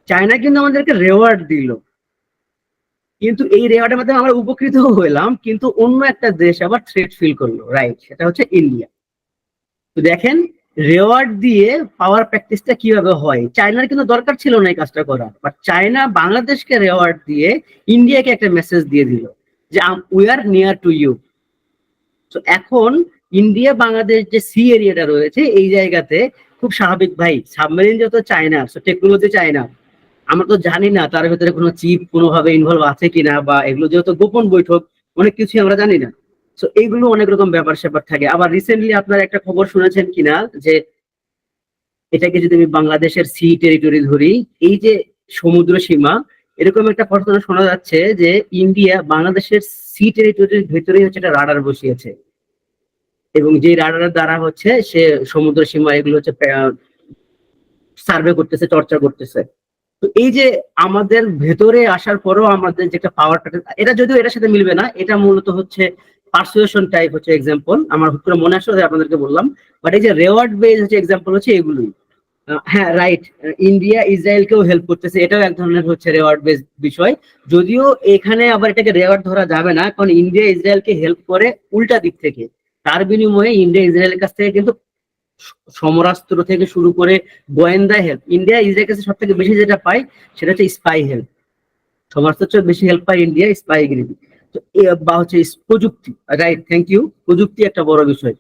Speaker 1: চায়না কিন্তু আমাদেরকে রেওয়ার্ড দিল, কিন্তু এই রেওয়ার্ডের মাধ্যমে আমরা উপকৃত হলাম, কিন্তু অন্য একটা দেশ আবার থ্রেট ফিল করলো, রাইট? সেটা হচ্ছে ইন্ডিয়া। তো দেখেন রেওয়ার্ড দিয়ে পাওয়ার প্র্যাকটিসটা কিভাবে হয়। চায়নার কিন্তু দরকার ছিল না এই কাজটা করা, বাট চায়না বাংলাদেশকে রেওয়ার্ড দিয়ে ইন্ডিয়াকে একটা মেসেজ দিয়ে দিল যে we are near to you. তো এখন ইন্ডিয়া বাংলাদেশ যে সি এরিয়াটা রয়েছে এই জায়গাতে খুব স্বাভাবিক ভাই, সাবমেরিন যত চায়না, টেকনোলজি চায়না, আমরা তো জানি না তার ভিতরে কোনো চিপ কোনোভাবে ইনভলভ আছে কিনা, বা এগুলো যেহেতু গোপন বৈঠক, অনেক কিছুই আমরা জানি না। তো এইগুলো অনেক রকম ব্যাপার স্যাপার থাকে। আবার রিসেন্টলি আপনার একটা খবর শুনেছেন কিনা, যে এটাকে যদি আমি বাংলাদেশের সি টেরিটরি ধরি, এই যে সমুদ্র সীমা, এরকম একটা ঘটনা শোনা যাচ্ছে যে ইন্ডিয়া বাংলাদেশের সি টেরিটরির ভেতরেই হচ্ছে একটা রাডার বসিয়েছে, এবং যে রাডারের দ্বারা হচ্ছে সে সমুদ্র সীমা এগুলো হচ্ছে সার্ভে করতেছে, চর্চা করতেছে। তো এই যে আমাদের ভেতরে আসার পরেও আমাদের যে একটা পাওয়ার, এটা যদিও এটার সাথে মিলবে না, এটা মূলত হচ্ছে পারসুয়েশন টাইপ হচ্ছে এক্সাম্পল, আমার হুট করে মনে আসলে আপনাদেরকে বললাম। বাট এই যে রেওয়ার্ড বেজ হচ্ছে এক্সাম্পল হচ্ছে এগুলোই। হ্যাঁ রাইট, ইন্ডিয়া ইসরায়েলকেও হেল্প করতেছে, এটাও এক ধরনের হচ্ছে রেওয়ার্ড বেস বিষয়। যদিও এখানে আবার এটাকে রেওয়ার্ড ধরা যাবে না, কারণ ইন্ডিয়া ইসরায়েলকে হেল্প করে উল্টা দিক থেকে। তার বিনিময়ে ইন্ডিয়া ইসরায়েলের কাছ থেকে কিন্তু সমরাস্ত্র থেকে শুরু করে গোয়েন্দা হেল্প, ইন্ডিয়া ইসরায়েলের কাছে সব থেকে বেশি যেটা পায় সেটা হচ্ছে স্পাই হেল্প। সমরাস্ত্র বেশি হেল্প পায় ইন্ডিয়া স্পাইগিরি। তো বা হচ্ছে প্রযুক্তি, রাইট, থ্যাংক ইউ, প্রযুক্তি একটা বড় বিষয়।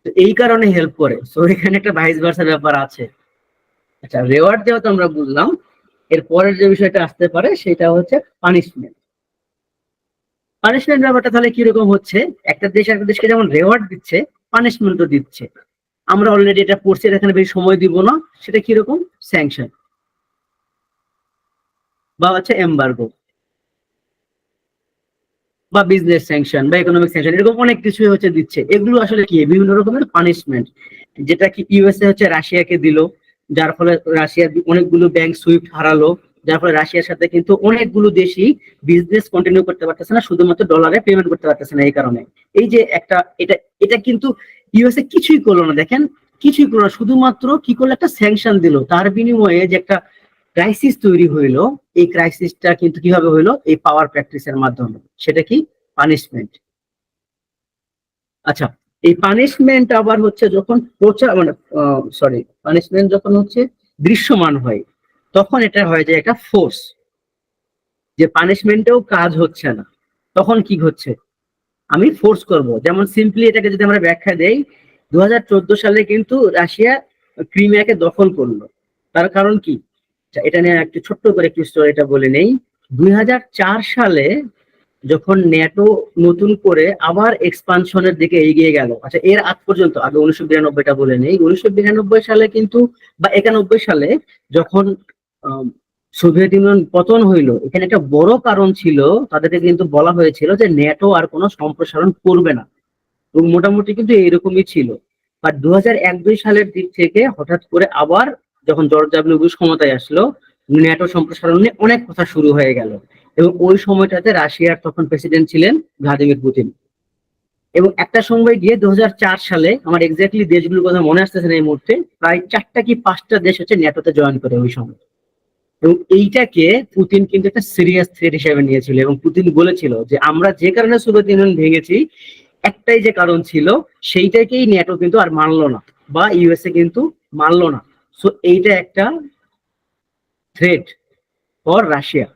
Speaker 1: তো এই কারণে হেল্প করে। সো এখানে একটা ভাইস ভার্সা ব্যাপার আছে। আচ্ছা, রেওয়ার্ড যেহেতু আমরা বুঝলাম, এর পরের যে বিষয়টা আসতে পারে সেটা হচ্ছে পানিশমেন্ট। পানিশমেন্ট ব্যাপারটা তাহলে কিরকম হচ্ছে, একটা দেশ একটা দেশকে যেমন রেওয়ার্ড দিচ্ছে, পানিশমেন্টও দিচ্ছে। আমরা অলরেডি এটা পড়ছি, এখানে বেশি সময় দিব না। সেটা কিরকম, স্যাংশন বা হচ্ছে এমবার্গো বা বিজনেস স্যাংশন বা ইকোনমিক স্যাংশন, এরকম অনেক কিছুই হচ্ছে দিচ্ছে। এগুলো আসলে কি বিভিন্ন রকমের পানিশমেন্ট, যেটা কি ইউএসএ হচ্ছে রাশিয়াকে দিল, যার ফলে রাশিয়ার অনেকগুলো ব্যাংক সুইফট হারালো, যার ফলে রাশিয়ার সাথে কিন্তু অনেকগুলো দেশই বিজনেস কন্টিনিউ করতে পারতেছে না, শুধুমাত্র ডলারে পেমেন্ট করতে পারতেছে না এই কারণে। এই যে একটা এটা এটা কিন্তু ইউএসএ কিছুই করলো না, দেখেন কিছুই করলো না, শুধুমাত্র কি করলো, একটা স্যাংশন দিল, তার বিনিময়ে যে একটা ক্রাইসিস তৈরি হইলো, এই ক্রাইসিসটা কিন্তু কিভাবে হইলো, এই পাওয়ার প্র্যাকটিসের মাধ্যমে। সেটা কি? পানিশমেন্ট। আচ্ছা, এই পানিশমেন্ট আবার হচ্ছে যখন প্রচার মানে পানিশমেন্ট যখন হচ্ছে দৃশ্যমান হয়, তখন এটা হয় যে একটা ফোর্স, যে পানিশমেন্টেও কাজ হচ্ছে না, তখন কি হচ্ছে, আমি ফোর্স করব। যেমন সিম্পলি এটাকে যদি আমরা ব্যাখ্যা দেই, 2014 সালে কিন্তু রাশিয়া ক্রিমিয়াকে দখল করলো। তার কারণ কি? আচ্ছা, এটা নিয়ে একটু ছোট্ট করে একটু স্টোরিটা বলে নেই। 2004 সালে যখন ন্যাটো নতুন করে আবার এক্সপানশনের দিকে এগিয়ে গেল, আচ্ছা এর আগ পর্যন্ত, আগে 1992টা বলে নেই, 1992 সালে কিন্তু বা 91 সালে যখন সোভিয়েত ইউনিয়ন পতন হইলো, এখানে একটা বড় কারণ ছিল, তাদেরকে কিন্তু বলা হয়েছিল যে ন্যাটো আর কোনো সম্প্রসারণ করবে না, এবং মোটামুটি কিন্তু এইরকমই ছিল। আর 2001-2 সালের দিক থেকে হঠাৎ করে আবার যখন জর্জ ডাব্লিউ বুশ ক্ষমতায় আসলো, ন্যাটো সম্প্রসারণ নিয়ে অনেক কথা শুরু হয়ে গেল, এবং ওই সময়টাতে রাশিয়ার তখন প্রেসিডেন্ট ছিলেন ভ্লাদিমির পুতিন। এবং একটা সময় গিয়ে 2004 সালে, আমার এক্স্যাক্টলি দেশগুলোর কথা মনে আসতেছে না এই মুহূর্তে, প্রায় 4টা কি 5টা দেশ হচ্ছে ন্যাটোতে জয়েন করে ওই সময়। এবং এইটাকে পুতিন কিন্তু একটা সিরিয়াস থ্রেট হিসেবে নিয়েছিল, এবং পুতিন বলেছিল যে আমরা যে কারণে সোভিয়েত ইউনিয়ন ভেঙেছি, একটাই যে কারণ ছিল, সেইটাকেই ন্যাটো কিন্তু আর মানলো না, বা ইউএসএ কিন্তু মানলো না। সো এইটা একটা থ্রেট ফর রাশিয়া।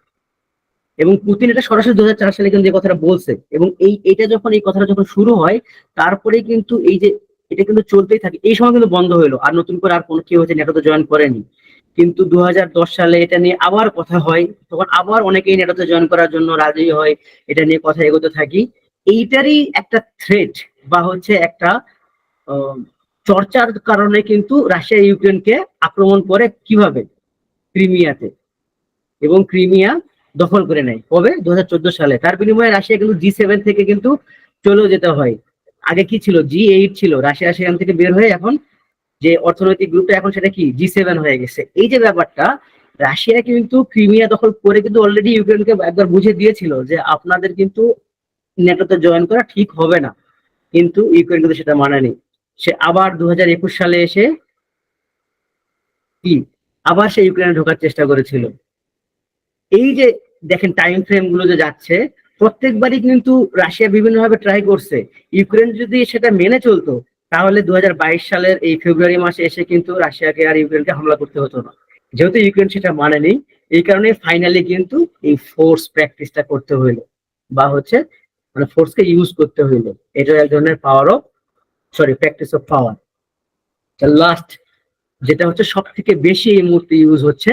Speaker 1: এবং পুতিন এটা সরাসরি 2004 সালে কিন্তু এই কথাটা বলছে, এবং এইটা যখন এই কথাটা যখন শুরু হয়, তারপরে কিন্তু এই যে এটা কিন্তু চলতেই থাকে, এই সময় কিন্তু বন্ধ হলো, আর নতুন করে আর কোনো কেউ হচ্ছে ন্যাটোতে জয়েন করেনি। কিন্তু 2010 সালে এটা নিয়ে আবার কথা হয়, তখন আবার অনেকেই ন্যাটোতে জয়েন করার জন্য রাজি হয়, এটা নিয়ে কথা এগোতে থাকি। এইটারই একটা থ্রেট বা হচ্ছে একটা আহ, চর্চার কারণে কিন্তু রাশিয়া ইউক্রেনকে আক্রমণ করে কিভাবে, ক্রিমিয়াতে, এবং ক্রিমিয়া দখল করে নেয় কবে, 2014 সালে। তার বিনিময়ে রাশিয়া কিন্তু G7 থেকে কিন্তু চলেও যেতে হয়। আগে কি ছিল, G8 ছিল, রাশিয়া সেখান থেকে বের হয়ে এখন যে অর্থনৈতিক গ্রুপটা, এখন সেটা কি G7 হয়ে গেছে। এই যে ব্যাপারটা, রাশিয়া কিন্তু ক্রিমিয়া দখল করে কিন্তু অলরেডি ইউক্রেনকে একবার বুঝে দিয়েছিল যে আপনাদের কিন্তু ন্যাটোতে জয়েন করা ঠিক হবে না, কিন্তু ইউক্রেন কিন্তু সেটা মানেনি। সে আবার 2021 সালে এসে কি আবার সে ইউক্রেনে ঢোকার চেষ্টা করেছিল। এই যে দেখেন টাইম ফ্রেম গুলো যে যাচ্ছে, প্রত্যেকবারই কিন্তু রাশিয়া বিভিন্ন ভাবে ট্রাই করছে। ইউক্রেন যদি সেটা মেনে চলতো, তাহলে 2022 সালের এই ফেব্রুয়ারি মাসে এসে কিন্তু রাশিয়াকে আর ইউক্রেনকে হামলা করতে হতো না। যেহেতু ইউক্রেন সেটা মানেনি, এই কারণে ফাইনালি কিন্তু এই ফোর্স প্র্যাকটিসটা করতে হইলো, বা হচ্ছে মানে ফোর্সকে ইউজ করতে হইলো। এটা এক ধরনের power of, practice of power. Last যেটা হচ্ছে সব থেকে বেশি এই মুহূর্তে ইউজ হচ্ছে,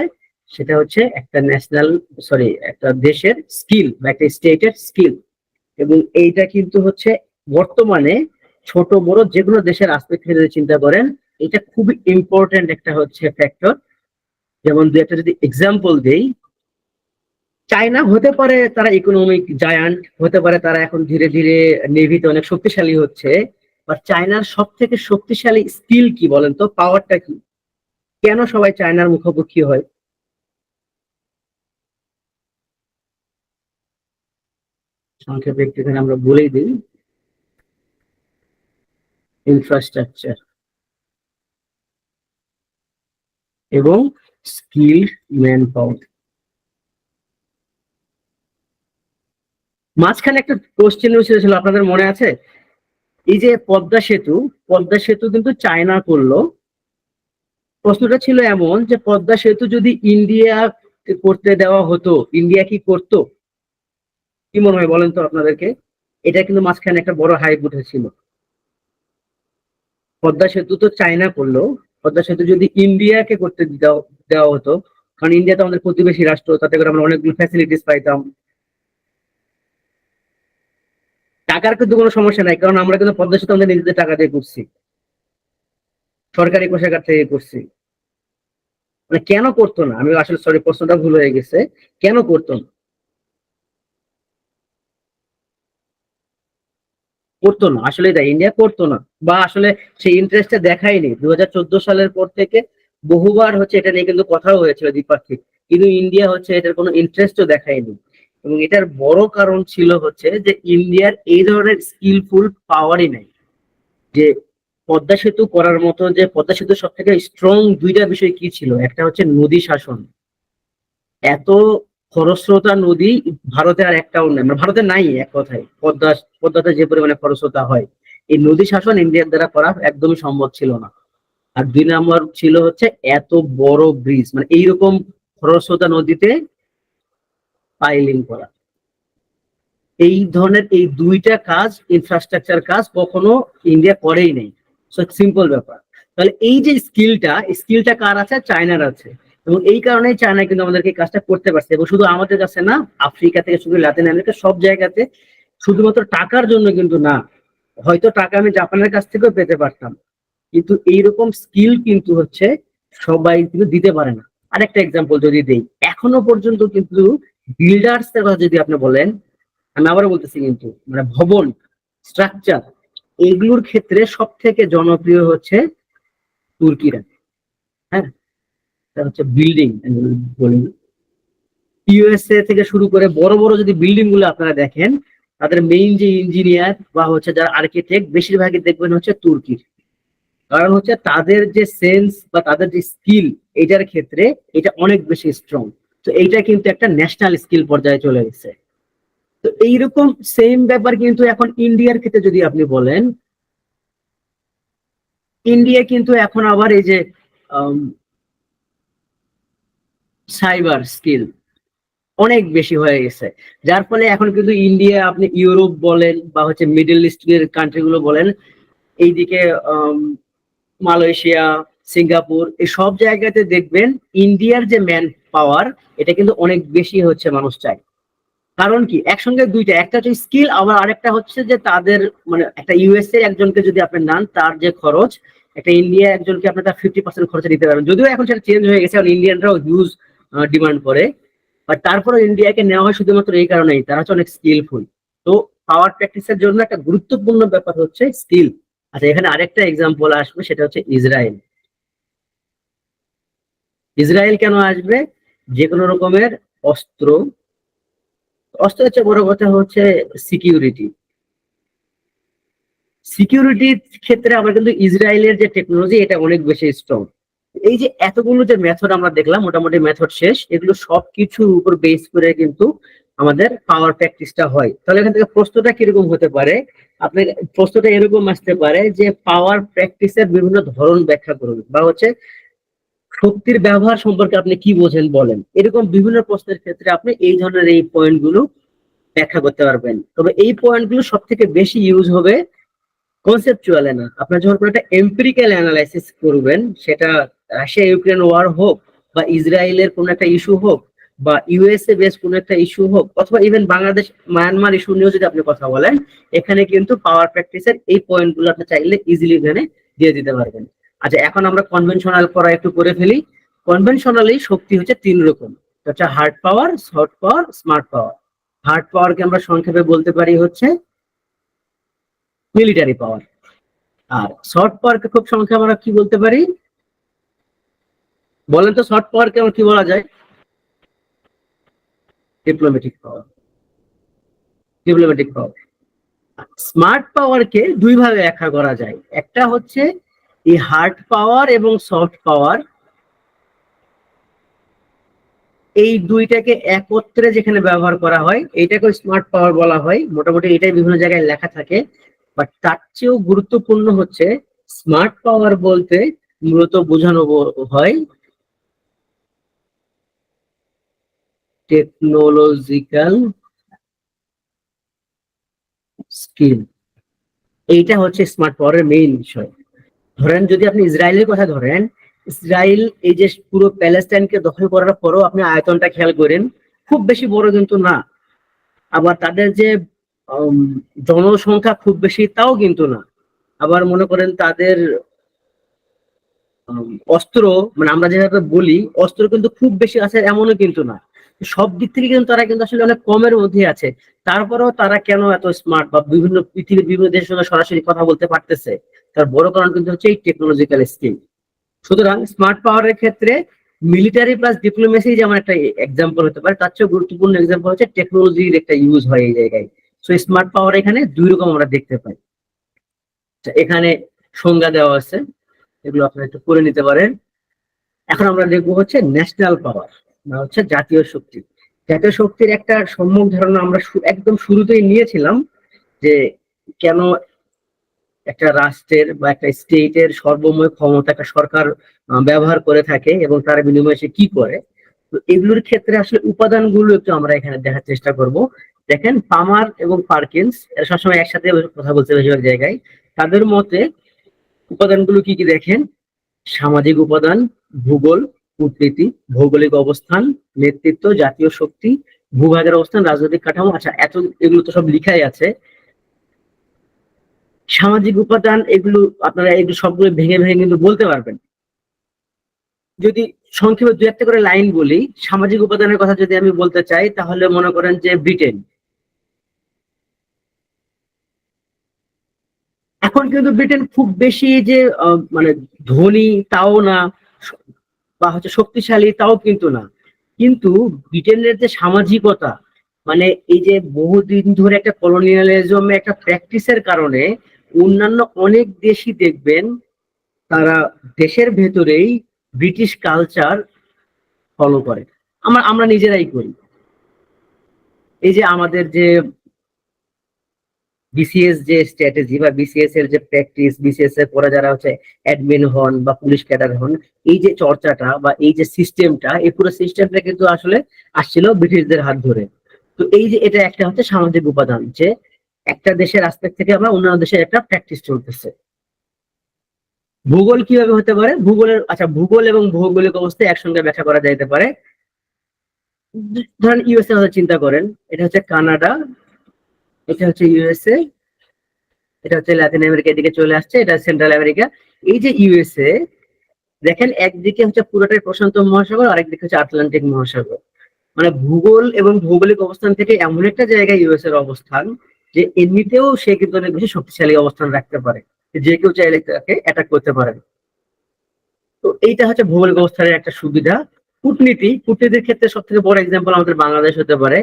Speaker 1: সেটা হচ্ছে একটা একটা দেশের স্কিল বা একটা স্টেটের স্কিল। এবং এইটা কিন্তু হচ্ছে বর্তমানে ছোট বড় যে কোনো দেশের আসপেক্ট থেকে যদি চিন্তা করেন, এটা খুবই ইম্পর্টেন্ট একটা হচ্ছে ফ্যাক্টর। যেমন দু একটা যদি এক্সাম্পল দেই, চায়না হতে পারে তারা ইকোনমিক জায়ান্ট, হতে পারে তারা এখন ধীরে ধীরে নেভিতে অনেক শক্তিশালী হচ্ছে, বাট চায়নার সব থেকে শক্তিশালী স্কিল কি বলেন তো, পাওয়ারটা কি? কেন সবাই চায়নার মুখোমুখি হয়? সংক্ষেপে একটুখানি আমরা বলেই দিই, ইনফ্রাস্ট্রাকচার এবং স্কিল ম্যান পাওয়ার। মাঝখানে একটা কোশ্চেন ছিল, আপনাদের মনে আছে? এই যে পদ্মা সেতু কিন্তু চায়না করলো। প্রশ্নটা ছিল এমন যে পদ্মা সেতু যদি ইন্ডিয়া করতে দেওয়া হতো, ইন্ডিয়া কি করতো? কি মনে হয় বলেন তো আপনাদেরকে? এটা কিন্তু মাঝখানে একটা বড় হাইপ উঠেছিল। পদ্মা সেতু তো চায়না করলো, পদ্মা সেতু যদি ইন্ডিয়াকে করতে দেওয়া হতো, কারণ ইন্ডিয়া তো আমাদের প্রতিবেশী রাষ্ট্র, তাতে করে আমরা অনেকগুলো ফ্যাসিলিটিস পাইতাম। টাকার কিন্তু কোনো সমস্যা নাই, কারণ আমরা কিন্তু পদ্মা সেতু আমাদের নিজেদের টাকা দিয়ে করছি, সরকারি কোষাগার থেকে করছি। মানে কেন করতো না, আমি আসলে প্রশ্নটা ভুল হয়ে গেছে, কেন করতো না? করতো না, আসলে তাই, ইন্ডিয়া করতো না, বা আসলে সেই ইন্টারেস্টটা দেখায়নি। 2014 সালের পর থেকে বহুবার হচ্ছে এটা নিয়ে কিন্তু কথাও হয়েছিল দ্বিপাক্ষিক, কিন্তু ইন্ডিয়া হচ্ছে এটার কোনো ইন্টারেস্টও দেখায়নি। এবং এটার বড় কারণ ছিল হচ্ছে যে ইন্ডিয়ার এই ধরনের স্কিলফুল পাওয়ারই নাই। যে পদ্মা সেতু করার মতো, যে পদ্মা সেতু সব থেকে স্ট্রং দুইটা বিষয় কি ছিল, একটা হচ্ছে নদী শাসন। এত খরস্রোতা নদী ভারতে আর একটাও নাই, মানে ভারতে নাই এক কথায়। পদ্মাতে যে পরিমাণে খরস্রোতা হয়, এই নদী শাসন ইন্ডিয়ার দ্বারা করা একদমই সম্ভব ছিল না। আর 2 নম্বর ছিল হচ্ছে এত বড় ব্রিজ, মানে এইরকম খরস্রোতা নদীতে পাইলিং করা। এই ধরনের এই দুইটা কাজ, ইনফ্রাস্ট্রাকচার কাজ কখনো ইন্ডিয়া করেই নেই। সো সিম্পল ব্যাপার। তাহলে এই যে স্কিলটা কার আছে? চায়নার আছে। এবং এই কারণেই চায়না কিন্তু আমাদেরকে এই কাজটা করতে পারছে। এবং শুধু আমাদের কাছে না, আফ্রিকা থেকে শুধু লাতিন আমেরিকা সব জায়গাতে, শুধুমাত্র টাকার জন্য কিন্তু না। হয়তো টাকা আমি জাপানের কাছ থেকেও পেতে পারতাম, কিন্তু এইরকম স্কিল কিন্তু হচ্ছে সবাই কিন্তু দিতে পারে না। আরেকটা এক্সাম্পল যদি দেই, এখনো পর্যন্ত কিন্তু বিল্ডার্স এর কথা যদি আপনি বলেন, আমি আবারও বলতেছি, কিন্তু মানে ভবন, স্ট্রাকচার, এগুলোর ক্ষেত্রে সব থেকে জনপ্রিয় হচ্ছে তুর্কিরা। হ্যাঁ, এটা হচ্ছে বিল্ডিং বলি, ইউএসএ থেকে শুরু করে বড় বড় যদি বিল্ডিং গুলো আপনারা দেখেন, তাদের মেইন যে ইঞ্জিনিয়ার বা হচ্ছে যারা আর্কিটেক্ট, বেশিরভাগই দেখবেন হচ্ছে তুর্কির। কারণ হচ্ছে তাদের যে সেন্স বা তাদের যে স্কিল, এটার ক্ষেত্রে এটা অনেক বেশি স্ট্রং। তো এইটা কিন্তু একটা ন্যাশনাল স্কিল পর্যায়ে চলে গেছে। তো এইরকম সেম ব্যাপার কিন্তু এখন ইন্ডিয়ার ক্ষেত্রে যদি আপনি বলেন, ইন্ডিয়া কিন্তু এখন আবার এই যে সাইবার স্কিল অনেক বেশি হয়ে গেছে। যার ফলে এখন কিন্তু ইন্ডিয়া, আপনি ইউরোপ বলেন বা হচ্ছে মিডল ইস্টের কান্ট্রি গুলো বলেন, এইদিকে মালয়েশিয়া, সিঙ্গাপুর, এই সব জায়গাতে দেখবেন ইন্ডিয়ার যে ম্যান পাওয়ার, এটা কিন্তু অনেক বেশি হচ্ছে মানুষ চায়। কারণ কি, একসঙ্গে দুইটা, একটা হচ্ছে স্কিল, আবার আরেকটা হচ্ছে যে তাদের, মানে একটা ইউএসএ একজনকে যদি আপনি নেন, তার যে খরচ, একটা ইন্ডিয়া একজনকে আপনি তার 50% খরচে দিতে পারবেন। যদিও এখন সেটা চেঞ্জ হয়ে গেছে, কারণ ইন্ডিয়ানরাও হিউজ ডিমান্ড করে। বাট তারপরে ইন্ডিয়াকে নেওয়া হয় শুধুমাত্র এই কারণেই, তারা হচ্ছে অনেক স্কিলফুল। তো পাওয়ার প্র্যাকটিসের জন্য একটা গুরুত্বপূর্ণ ব্যাপার হচ্ছে স্কিল। আচ্ছা, এখানে আরেকটা এক্সাম্পল আসবে, সেটা হচ্ছে ইসরায়েল। ইসরায়েল কেন আসবে? যে কোনো রকমের অস্ত্র, অস্ত্রের চেয়ে বড় কথা হচ্ছে সিকিউরিটি। সিকিউরিটির ক্ষেত্রে আমরা কিন্তু ইসরায়েলের যে টেকনোলজি, এটা অনেক বেশি স্ট্রং। এই যে এতগুলো যে মেথড আমরা দেখলাম, মোটামুটি মেথড শেষ, এগুলো সবকিছুর উপর বেস করে কিন্তু আমাদের পাওয়ার প্র্যাকটিসটা হয়। তাহলে এখান থেকে প্রশ্নটা কিরকম হতে পারে? আপনি প্রশ্নটা এরকম আসতে পারে যে পাওয়ার প্র্যাকটিসের বিভিন্ন ধরন ব্যাখ্যা করুন, বা হচ্ছে শক্তির ব্যবহার সম্পর্কে আপনি কি বোঝেন বলেন। এরকম বিভিন্ন প্রশ্নের ক্ষেত্রে আপনি এই ধরনের এই পয়েন্টগুলো ব্যাখ্যা করতে পারবেন। তবে এই পয়েন্টগুলো সব থেকে বেশি ইউজ হবে কনসেপচুয়াল না। আপনার যখন কোনো একটা এম্পিরিক্যাল অ্যানালাইসিস করবেন, সেটা রাশিয়া ইউক্রেন ওয়ার হোক, বা ইসরায়েলের কোনো একটা ইস্যু হোক, বা ইউএসএ বেস কোনো একটা ইস্যু হোক, অথবা ইভেন বাংলাদেশ মায়ানমার ইস্যু নিয়েও যদি আপনি কথা বলেন, এখানে কিন্তু পাওয়ার প্র্যাকটিসের এই পয়েন্টগুলো আপনি চাইলে ইজিলি এখানে দিয়ে দিতে পারবেন। আচ্ছা, এখন আমরা কনভেনশনাল পড়া একটু করে ফেলি। কনভেনশনালি শক্তি হচ্ছে 3 রকম। হচ্ছে hard power, soft power, smart power. Hard পাওয়ারকে আমরা সংক্ষেপে বলতে পারি হচ্ছে মিলিটারি পাওয়ার। আর শর্ট পাওয়ারকে খুব সংক্ষেপে আমরা কি বলতে পারি বলেন তো? শর্ট পাওয়ারকে আমরা কি বলা যায়? ডিপ্লোম্যাটিক পাওয়ার। ডিপ্লোম্যাটিক পাওয়ার। স্মার্ট পাওয়ারকে দুই ভাবে ব্যাখ্যা করা যায়। একটা হচ্ছে এই হার্ড পাওয়ার এবং সফট পাওয়ার, এই দুইটাকে একত্রে যেখানে ব্যবহার করা হয়, এইটাকে স্মার্ট পাওয়ার বলা হয়। মোটামুটি এটাই বিভিন্ন জায়গায় লেখা থাকে। বাট তার চেয়েও গুরুত্বপূর্ণ হচ্ছে, স্মার্ট পাওয়ার বলতে মূলত বোঝানো হয় টেকনোলজিক্যাল স্কিল। এইটা হচ্ছে স্মার্ট পাওয়ারের মেইন বিষয়। ধরেন যদি আপনি ইসরায়েলের কথা ধরেন, ইসরায়েল এই যে পুরো প্যালেস্টাইনকে দখল করার পরও আপনি আয়তনটা খেয়াল করেন, খুব বেশি বড় কিন্তু না। আবার তাদের যে জনসংখ্যা খুব বেশি, তাও কিন্তু না। আবার মনে করেন তাদের অস্ত্র, মানে আমরা যেভাবে বলি অস্ত্র কিন্তু খুব বেশি আছে, এমনও কিন্তু না। সব দিক থেকে কিন্তু তারা কিন্তু আসলে অনেক কমের মধ্যে আছে। তারপরেও তারা কেন এত স্মার্ট, বা বিভিন্ন পৃথিবীর বিভিন্ন দেশের সঙ্গে সরাসরি কথা বলতে পারতেছে, তার বড় কারণ কিন্তু হচ্ছে এই টেকনোলজিক্যাল স্কিল। সুতরাং স্মার্ট পাওয়ারের ক্ষেত্রে মিলিটারি প্লাস ডিপ্লোমেসি যেমন একটা এক্সাম্পল হতে পারে, তার চেয়ে গুরুত্বপূর্ণ এক্সাম্পল হচ্ছে টেকনোলজির একটা ইউজ হয় এই জায়গায়। সো স্মার্ট পাওয়ার এখানে 2 রকম আমরা দেখতে পাই। এখানে সংজ্ঞা দেওয়া আছে, এগুলো আপনারা একটু করে নিতে পারেন। এখন আমরা দেখবো হচ্ছে ন্যাশনাল পাওয়ার, বা হচ্ছে জাতীয় শক্তি। জাতীয় শক্তির একটা সম্যক ধারণা আমরা একদম শুরুতেই নিয়েছিলাম, যে কেন একটা রাষ্ট্রের বা একটা স্টেটের সর্বময় ক্ষমতা একটা সরকার ব্যবহার করে থাকে এবং তার বিনিময়ে সে কি করে। তো এগুলোর ক্ষেত্রে আসলে উপাদানগুলো একটু আমরা এখানে দেখার চেষ্টা করব। দেখেন, পামার এবং পার্কিন্স এরা সবসময় একসাথে কথা বলছে বেশিরভাগ জায়গায়। তাদের মতে উপাদানগুলো কি কি দেখেন: সামাজিক উপাদান, ভূগোল, কূটনীতি, ভৌগোলিক অবস্থান, নেতৃত্ব, জাতীয় শক্তি, ভূভাগের অবস্থান, রাজনৈতিক কাঠামো। আচ্ছা, এগুলো তো সব লিখাই আছে। সামাজিক উপাদান এগুলো আপনারা এগুলো সবগুলো ভেঙে ভেঙে কিন্তু বলতে পারবেন। যদি সংক্ষেপে দু একটা করে লাইন বলি, সামাজিক উপাদানের কথা যদি আমি বলতে চাই, তাহলে মনে করেন যে ব্রিটেন। এখন কিন্তু ব্রিটেন খুব বেশি যে মানে ধনী তাও না, বা হচ্ছে শক্তিশালী তাও কিন্তু না। কিন্তু ব্রিটেনের যে সামাজিকতা, মানে এই যে বহুদিন ধরে একটা কলোনিয়ালিজম একটা প্র্যাকটিসের কারণে অন্যান্য অনেক দেশই দেখবেন তারা দেশের ভেতরেই ব্রিটিশ কালচার ফলো করে। আমরা নিজেরাই করি। এই যে আমাদের যে বিসিএস যে স্ট্র্যাটেজি বা বিসিএস এর যে প্র্যাকটিস, বিসিএস এর পরে যারা হচ্ছে অ্যাডমিন হন বা পুলিশ ক্যাডার হন, এই যে চর্চাটা বা এই যে সিস্টেমটা, এই পুরো সিস্টেমটা কিন্তু আসলে আসছিল ব্রিটিশদের হাত ধরে। তো এই যে এটা একটা হচ্ছে সামাজিক উপাদান, যে একটা দেশের আস্পেক্ট থেকে আমরা অন্যান্য দেশের একটা প্র্যাকটিস চলতেছে। ভূগোল কিভাবে হতে পারে? ভূগোলের, আচ্ছা, ভূগোল এবং ভৌগোলিক অবস্থা একসঙ্গে ব্যাখ্যা করা যাইতে পারে। ধরেন ইউএসএ কথা চিন্তা করেন, এটা হচ্ছে কানাডা, এটা হচ্ছে ইউএসএ, এটা হচ্ছে লাতিন আমেরিকার দিকে চলে আসছে, এটা সেন্ট্রাল আমেরিকা। এই যে ইউএসএ, দেখেন একদিকে হচ্ছে পুরোটাই প্রশান্ত মহাসাগর, আরেকদিকে হচ্ছে আটলান্টিক মহাসাগর। মানে ভূগোল এবং ভৌগোলিক অবস্থান থেকে এমন একটা জায়গায় ইউএস এর অবস্থান, যে এমনিতেও সে কিন্তু অনেক বেশি শক্তিশালী অবস্থান রাখতে পারে, যে কেউ চাইলে তাকে অ্যাটাক করতে পারে। তো এইটা হচ্ছে ভৌগোলিক অবস্থানের একটা সুবিধা। কূটনীতির ক্ষেত্রে সব থেকে বড় এক্সাম্পল আমাদের বাংলাদেশ হতে পারে।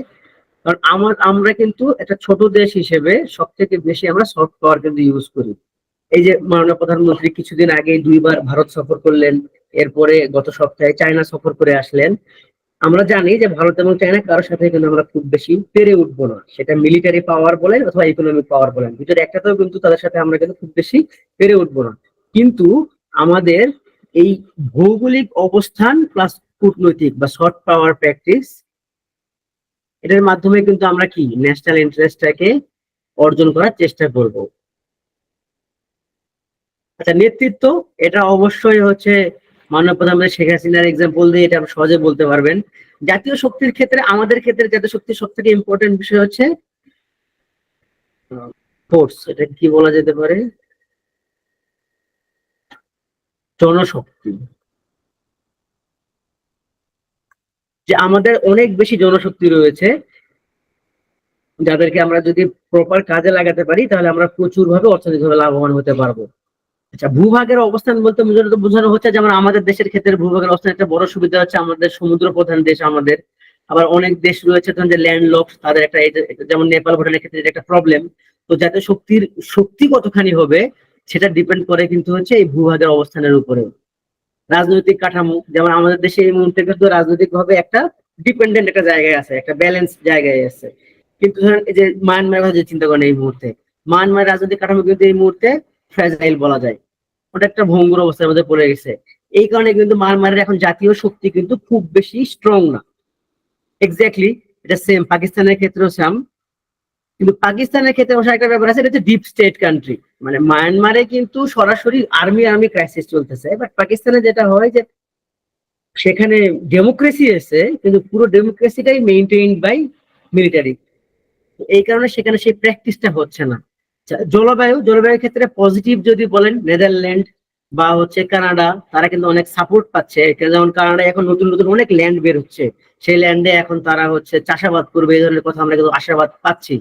Speaker 1: কারণ আমরা কিন্তু একটা ছোট দেশ হিসেবে সব থেকে বেশি আমরা সফট পাওয়ার কিন্তু ইউজ করি। এই যে মাননীয় প্রধানমন্ত্রী কিছুদিন আগে 2বার ভারত সফর করলেন, এরপরে গত সপ্তাহে চায়না সফর করে আসলেন। আমরা জানি যে ভারত এবং চায়না কারোর সাথে কিন্তু আমরা খুব বেশি পেরে উঠবো না, সেটা মিলিটারি পাওয়ার বলেন অথবা ইকোনমিক পাওয়ার বলেন, দুটোর একটাতেও কিন্তু তাদের সাথে আমরা কিন্তু খুব বেশি পেরে উঠবো না। কিন্তু আমাদের এই ভৌগোলিক অবস্থান প্লাস কূটনৈতিক বা সফট পাওয়ার প্র্যাকটিস, এটার মাধ্যমে কিন্তু আমরা কি ন্যাশনাল ইন্টারেস্টটাকে অর্জন করার চেষ্টা করব। আচ্ছা, নেতৃত্ব, এটা অবশ্যই হচ্ছে মাননীয় প্রধানমন্ত্রী শেখ হাসিনার এক্সাম্পল দিয়ে এটা সহজে বলতে পারবেন। জাতীয় শক্তির ক্ষেত্রে, আমাদের ক্ষেত্রে জাতীয় শক্তির সব থেকে ইম্পর্টেন্ট বিষয় হচ্ছে ফোর্স, এটা কি বলা যেতে পারে, জনশক্তি। যে আমাদের অনেক বেশি জনশক্তি রয়েছে, যাদেরকে আমরা যদি প্রপার কাজে লাগাতে পারি তাহলে আমরা প্রচুর ভাবে অর্থনৈতিকভাবে লাভবান হতে পারবো। আচ্ছা, ভূভাগের অবস্থান বলতে বোঝানো হচ্ছে, যেমন আমাদের দেশের ক্ষেত্রে ভূভাগের অবস্থান একটা বড় সুবিধা হচ্ছে আমাদের সমুদ্র প্রধান দেশ আমাদের। আবার অনেক দেশ রয়েছে যে ল্যান্ডলক, তাদের একটা যেমন নেপাল ভুটানের ক্ষেত্রে এটা একটা প্রবলেম। তো যাতে শক্তি কতখানি হবে সেটা ডিপেন্ড করে কিন্তু হচ্ছে এই ভূভাগের অবস্থানের উপরে। রাজনৈতিক কাঠামো, যেমন আমাদের দেশে এই মুহূর্তে কিন্তু রাজনৈতিক ভাবে একটা ডিপেন্ডেন্ট একটা জায়গায় আছে, একটা ব্যালেন্স জায়গায় আছে। কিন্তু ধরেন এই যে মায়ানমার কথা যে চিন্তা করেন, এই মুহূর্তে মায়ানমার রাজনৈতিক কাঠামো কিন্তু এই মুহূর্তে ফ্র্যাজাইল বলা যায়, ওটা একটা ভঙ্গুর অবস্থার মধ্যে পড়ে গেছে। এই কারণে কিন্তু মায়ানমারের এখন জাতীয় শক্তি কিন্তু খুব বেশি স্ট্রং না। এক্স্যাক্টলি এটা সেম পাকিস্তানের ক্ষেত্রেও সেম। কিন্তু পাকিস্তানের ক্ষেত্রে অবশ্য একটা ব্যাপার আছে, এটা হচ্ছে ডিপ স্টেট কান্ট্রি। মানে মায়ানমারে কিন্তু সরাসরি আর্মি ক্রাইসিস চলতেছে, বাট পাকিস্তানে যেটা হয় যে সেখানে ডেমোক্রেসি আছে, কিন্তু পুরো ডেমোক্রেসিটাই মেইনটেইন বাই মিলিটারি। এই কারণে সেখানে সেই প্র্যাকটিসটা হচ্ছে না। জলবায়ুর ক্ষেত্রে পজিটিভ যদি বলেন, নেদারল্যান্ড বা হচ্ছে কানাডা, তারা কিন্তু অনেক সাপোর্ট পাচ্ছে। যেমন কানাডা এখন নতুন নতুন অনেক ল্যান্ড বের হচ্ছে, সেই ল্যান্ডে এখন তারা হচ্ছে চাষাবাদ করবে, এই ধরনের কথা আমরা কিন্তু আশাবাদ পাচ্ছি।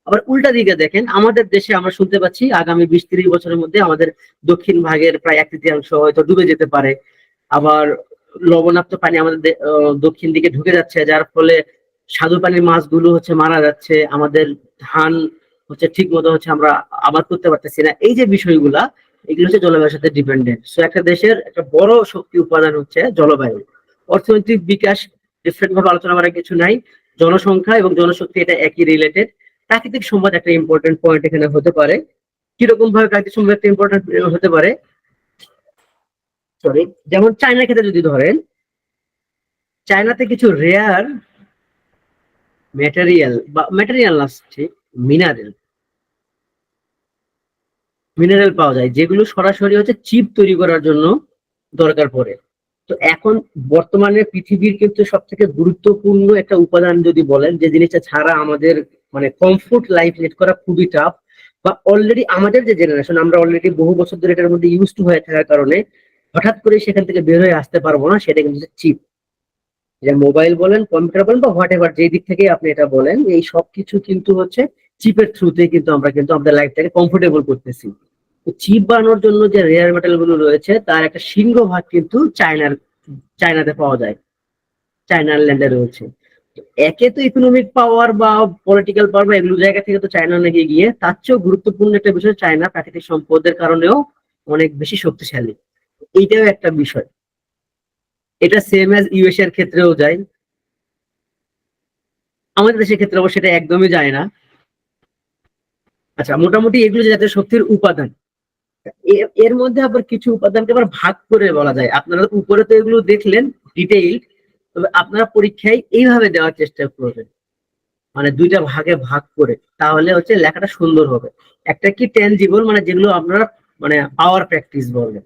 Speaker 1: আবার উল্টা দিকে দেখেন, আমাদের দেশে আমরা শুনতে পাচ্ছি আগামী 20-30 বছরের মধ্যে আমাদের দক্ষিণ ভাগের প্রায় 1/3 হয়তো ডুবে যেতে পারে। আবার লবণাক্ত পানি আমাদের দক্ষিণ দিকে ঢুকে যাচ্ছে, যার ফলে স্বাদু পানির মাছগুলো হচ্ছে মারা যাচ্ছে, আমাদের ধান হচ্ছে ঠিক মতো হচ্ছে আমরা আবাদ করতে পারতেছি না। এই যে বিষয়গুলা, এগুলো হচ্ছে জলবায়ুর সাথে ডিপেন্ডেন্ট। সো একটা দেশের একটা বড় শক্তি উপাদান হচ্ছে জলবায়ু। অর্থনৈতিক বিকাশ ডিফারেন্ট ভাবে আলোচনা করার কিছু নাই। জনসংখ্যা এবং জনশক্তি এটা একই রিলেটেড। প্রাকৃতিক সম্পদ একটা ইম্পর্টেন্ট পয়েন্ট এখানে হতে পারে। কিরকম ভাবে প্রাকৃতিক সম্পদ একটা ইম্পর্টেন্ট হতে পারে, সরি, যেমন চায়নার ক্ষেত্রে যদি ধরেন, চায়নাতে কিছু রেয়ার ম্যাটেরিয়াল বা ম্যাটেরিয়াল না, ঠিক মিনারেল মিনারেল পাওয়া যায়, যেগুলো সরাসরি হচ্ছে চিপ তৈরি করার জন্য দরকার পড়ে। তো এখন বর্তমানে পৃথিবীর কিন্তু সব থেকে গুরুত্বপূর্ণ একটা উপাদান যদি বলেন, যে জিনিসটা ছাড়া আমাদের মানে কমফোর্ট লাইফ লিড করা খুবই টাফ, বা অলরেডি আমাদের যে জেনারেশন আমরা অলরেডি বহু বছর ধরে এটার মধ্যে ইউজ টু হয়ে থাকার কারণে হঠাৎ করে সেখান থেকে বের হয়ে আসতে পারবো না, সেটা কিন্তু চিপ। যে মোবাইল বলেন, কম্পিউটার বলেন, বা হোয়াট এভার, যেই দিক থেকে আপনি এটা বলেন, এই সব কিছু কিন্তু হচ্ছে চিপের থ্রুতে কিন্তু আমরা কিন্তু আমাদের লাইফটাকে কমফোর্টেবল করতেছি। চিপ বানানোর জন্য যে রেয়ার মেটাল গুলো রয়েছে তার একটা সিংহভাগ কিন্তু চায়নাতে পাওয়া যায়, চায়নার ল্যান্ডে রয়েছে। একে তো ইকোনমিক পাওয়ার বা পলিটিক্যাল পাওয়ার বা এগুলো জায়গা থেকে তো চায়না নাকি গিয়ে, তার চেয়েও গুরুত্বপূর্ণ একটা বিষয়, চায়না প্রাকৃতিক সম্পদের কারণেও অনেক বেশি শক্তিশালী। এইটাও একটা বিষয়। এটা সেম অ্যাজ ইউএস এর ক্ষেত্রেও যায়, আমাদের দেশের ক্ষেত্রে অবশ্য সেটা একদমই যায় না। আচ্ছা, মোটামুটি এগুলো জাতীয় শক্তির উপাদান। এর মধ্যে আবার কিছু উপাদানকে আবার ভাগ করে বলা যায়। আপনারা উপরে তো এগুলো দেখলেন ডিটেইল, তবে আপনারা পরীক্ষায় এইভাবে দেওয়ার চেষ্টা করবেন, মানে দুইটা ভাগে ভাগ করে, তাহলে হচ্ছে লেখাটা সুন্দর হবে। একটা কি টেনজিবল, মানে যেগুলো আপনারা মানে পাওয়ার প্র্যাকটিস বলবেন,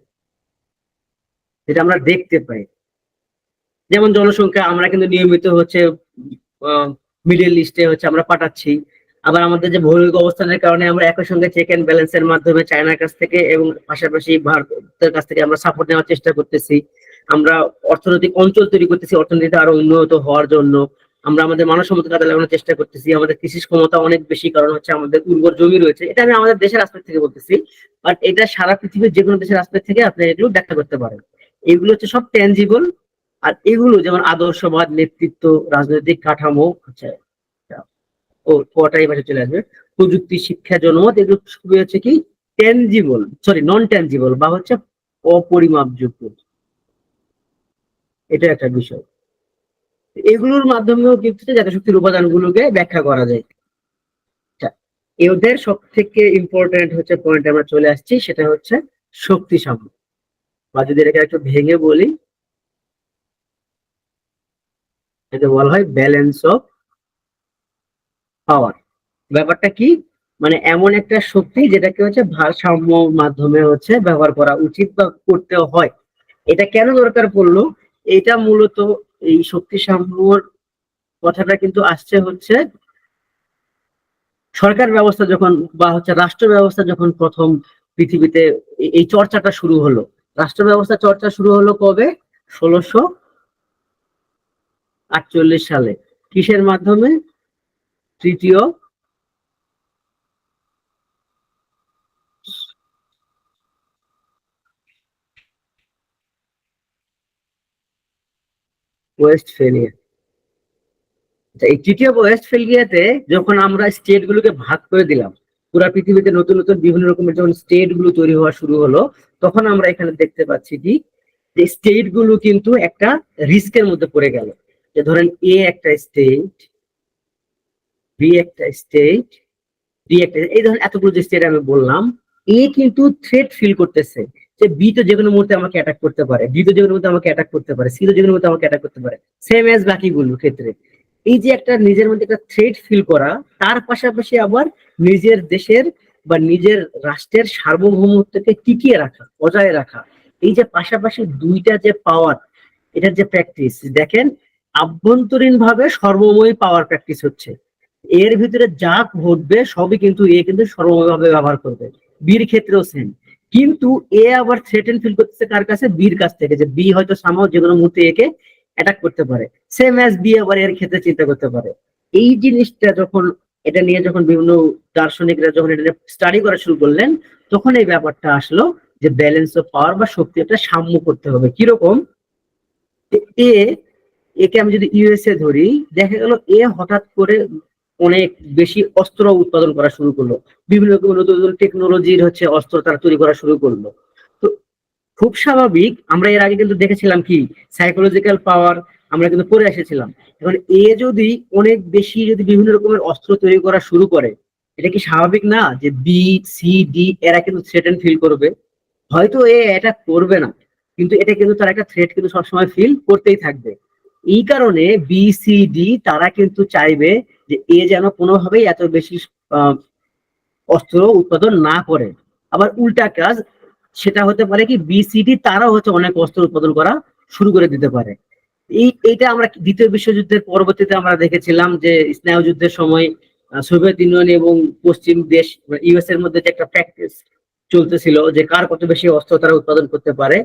Speaker 1: যেটা আমরা দেখতে পাই। যেমন জনসংখ্যা, আমরা কিন্তু নিয়মিত হচ্ছে মিডল ইস্টে হচ্ছে আমরা পাঠাচ্ছি। আবার আমাদের যে ভৌগোলিক অবস্থানের কারণে আমরা একই সঙ্গে চেক এন্ড ব্যালেন্সের মাধ্যমে চায়নার কাছ থেকে এবং পাশাপাশি ভারতের কাছ থেকে আমরা সাপোর্ট নেওয়ার চেষ্টা করতেছি। আমরা অর্থনৈতিক অঞ্চল তৈরি করতেছি অর্থনীতি আরো উন্নত হওয়ার জন্য। আমরা আমাদের মানব সম্পদ কাজে লাগানোর চেষ্টা করতেছি। আমাদের কৃষি ক্ষমতা অনেক বেশি, কারণ হচ্ছে আমাদের উর্বর জমি রয়েছে। এটা আমি আমাদের দেশের আসপেক্ট থেকে বলতেছি, বাট এটা সারা পৃথিবীর যে কোনো দেশের আসপেক্ট থেকে আপনি এগুলো ব্যাখ্যা করতে পারেন। এগুলো হচ্ছে সব ট্যানজিবল। আর এগুলো যেমন আদর্শবাদ, নেতৃত্ব, রাজনৈতিক কাঠামো, আচ্ছা ও কটাই ভাষা চলে আসবে, প্রযুক্তি, শিক্ষা, জনমত, এগুলো সবই হচ্ছে কি ট্যানজিবল, সরি নন ট্যানজিবল বা হচ্ছে অপরিমাপযোগ্য। এটা একটা বিষয়। এগুলোর মাধ্যমেও কিন্তু জাতীয় শক্তির উপাদানগুলোকে ব্যাখ্যা করা যায়। আচ্ছা, এদের সব থেকে ইম্পর্টেন্ট হচ্ছে পয়েন্ট আমরা চলে আসছি, সেটা হচ্ছে শক্তি সাম্য, বা যদি এটাকে একটু ভেঙে বলি, এটা বলা হয় ব্যালেন্স অফ পাওয়ার। ব্যাপারটা কি, মানে এমন একটা শক্তি যেটাকে হচ্ছে ভারসাম্য মাধ্যমে হচ্ছে ব্যবহার করা উচিত বা করতে হয়। এটা কেন দরকার পড়লো, এটা মূলত এই শক্তি সাম্যর কথাটা কিন্তু আসছে হচ্ছে সরকার ব্যবস্থা যখন বা হচ্ছে রাষ্ট্র ব্যবস্থা যখন প্রথম পৃথিবীতে এই চর্চাটা শুরু হলো। রাষ্ট্র ব্যবস্থা চর্চা শুরু হলো কবে? 1648 সালে। কিসের মাধ্যমে? তৃতীয় ওয়েস্টফেলিয়া। এই তৃতীয় ওয়েস্টফেলিয়াতে যখন আমরা স্টেট গুলোকে ভাগ করে দিলাম, পুরো পৃথিবীতে নতুন নতুন বিভিন্ন রকমের যখন স্টেট গুলো তৈরি হওয়া শুরু হলো, তখন আমরা এখানে দেখতে পাচ্ছি কি, যে স্টেট গুলো কিন্তু একটা রিস্কের মধ্যে পড়ে গেল। যে ধরেন এ একটা স্টেট, বি একটা স্টেট, ডি একটা, এই ধরেন এতগুলো যে স্টেট আমি বললাম, এ কিন্তু থ্রেট ফিল করতেছে যে বি তো যে কোনো মুহূর্তে আমাকে অ্যাটাক করতে পারে, ডি তো যে কোনো মুহূর্তে আমাকে অ্যাটাক করতে পারে, সি তো যে কোনো মুহূর্তে আমাকে অ্যাটাক করতে পারে, সেম এজ বাকিগুলোর ক্ষেত্রে। এই যে একটা নিজের মধ্যে একটা থ্রেট ফিল করা, তার পাশাপাশি আবার নিজের দেশের বা নিজের রাষ্ট্রের সার্বভৌমত্বকে টিকিয়ে রাখা, বজায় রাখা, এই যে পাশাপাশি দুইটা যে পাওয়ার, এটার যে প্র্যাকটিস দেখেন, আভ্যন্তরীণ ভাবে সর্বময় পাওয়ার প্র্যাকটিস হচ্ছে। এর ভিতরে যা ঘটবে সবই কিন্তু এ কিন্তু সর্বময়ভাবে ব্যবহার করবে। বির ক্ষেত্রেও সেম। কিন্তু এ আবার থ্রেটেন ফিল করতেছে কার কাছে? বির কাছ থেকে, যে বি হয়তো সামাও যে কোনো মুহূর্তে একে অ্যাটাক করতে পারে। সেম অ্যাজ বি আবার এর ক্ষেত্রে চিন্তা করতে পারে। এই জিনিসটা যখন এটা নিয়ে যখন বিভিন্ন দার্শনিকরা যখন এটা স্টাডি করা শুরু করলেন, তখন এই ব্যাপারটা আসলো যে ব্যালেন্স অফ পাওয়ার বা শক্তি একটা সাম্য করতে হবে। কিরকম? এ একে আমি যদি ইউএসএ ধরি, দেখা গেল এ হঠাৎ করে অনেক বেশি অস্ত্র উৎপাদন করা শুরু করলো, বিভিন্ন রকম নতুন নতুন টেকনোলজির হচ্ছে অস্ত্র তারা তৈরি করা শুরু করলো। তো খুব স্বাভাবিক, আমরা এর আগে কিন্তু দেখেছিলাম কি সাইকোলজিক্যাল পাওয়ার আমরা কিন্তু পড়ে এসেছিলাম। এখন যদি অনেক বেশি যদি বিভিন্ন রকমের অস্ত্র তৈরি করা শুরু করে, এটা কি স্বাভাবিক না যে বি, সি, ডি এরা কিন্তু থ্রেটেন ফিল করবে? হয়তো এটা করবে না, কিন্তু এটা কিন্তু তার একটা থ্রেট কিন্তু সবসময় ফিল করতেই থাকবে। এই কারণে বি, সি, ডি তারা কিন্তু চাইবে যে যেন কোনোভাবেই এত বেশি আহ, অস্ত্র উৎপাদন না করে। আবার উল্টা কাজ সেটা হতে পারে কি, বি, সি, ডি তারাও হচ্ছে অনেক অস্ত্র উৎপাদন করা শুরু করে দিতে পারে। এইটা আমরা দ্বিতীয় বিশ্বযুদ্ধের পরবর্তীতে আমরা দেখেছিলাম যে স্নায়ু যুদ্ধের সময় সোভিয়েত ইউনিয়ন এবং পশ্চিম দেশ ইউএস এর মধ্যে যে একটা প্র্যাকটিস চলতেছিল যে কার কত বেশি অস্ত্র তারা উৎপাদন করতে পারে,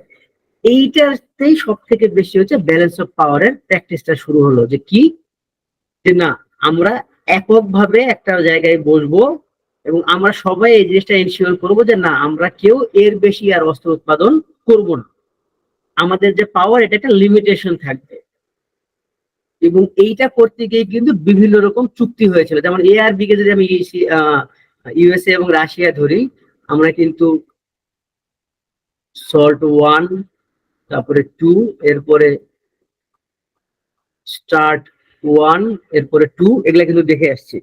Speaker 1: এইটাতেই সব থেকে বেশি হচ্ছে ব্যালেন্স অফ পাওয়ারের প্র্যাকটিসটা শুরু হলো। যে কি, যে না, আমরা এককভাবে একটা জায়গায় বসবো এবং আমরা সবাই এই জিনিসটা এনশিওর করবো যে না, আমরা কেউ এর বেশি আর অস্ত্র উৎপাদন করব না। আমাদের যে পাওয়ার, এটা একটা লিমিটেশন থাকবে। এবং এইটা করতে গিয়ে কিন্তু বিভিন্ন রকম চুক্তি হয়েছিল। যেমন ARB কে যদি আমি ইউএসএ এবং রাশিয়া ধরি, আমরা কিন্তু সল্ট 1, তারপরে 2, এরপরে স্টার্ট 1, এরপরে 2, এগুলা কিন্তু দেখে আসছি।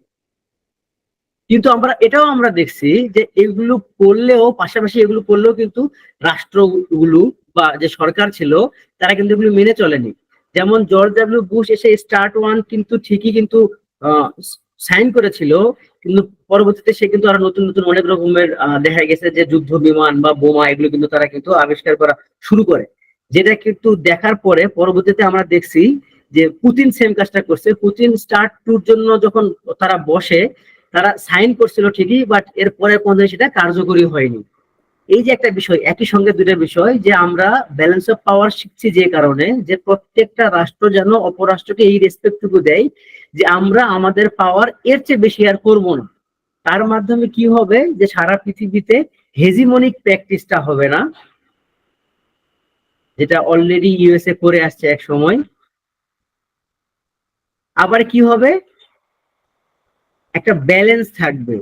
Speaker 1: কিন্তু এটাও আমরা দেখছি যে এগুলো করলেও, পাশাপাশি এগুলো করলেও কিন্তু রাষ্ট্রগুলো বা যে সরকার ছিল তারা কিন্তু এগুলো মেনে চলেনি। যেমন জর্জ ডাব্লিউ বুশ এসে স্টার্ট 1 কিন্তু ঠিকই কিন্তু সাইন করেছিল, কিন্তু পরবর্তীতে সে কিন্তু আরো নতুন নতুন অনেক রকমের দেখা গেছে যে যুদ্ধ বিমান বা বোমা এগুলো কিন্তু তারা কিন্তু আবিষ্কার করা শুরু করে। যেটা কিন্তু দেখার পরে পরবর্তীতে আমরা দেখছি যে পুতিন সেম কাজটা করছে। পুতিন স্টার্ট 2 জন্য যখন তারা বসে, তারা সাইন করছিল ঠিকই, বাট এর পরে পর্যন্ত সেটা কার্যকরী হয়নি। এই যে একটা বিষয়, একই সঙ্গে দুটো বিষয়, যে আমরা ব্যালেন্স অফ পাওয়ার শিখছি যে কারণে, যে প্রত্যেকটা রাষ্ট্র যেন অপর রাষ্ট্রকে এই রেসপেক্টটুকু দেয় যে আমরা আমাদের পাওয়ার এর চেয়ে বেশি আর করব না। তার মাধ্যমে কি হবে, যে সারা পৃথিবীতে হেজিমনিক প্র্যাকটিসটা হবে না, যেটা অলরেডি ইউএসএ করে আসছে এক সময়। আবার কি হবে, একটা ব্যালেন্স থাকবে,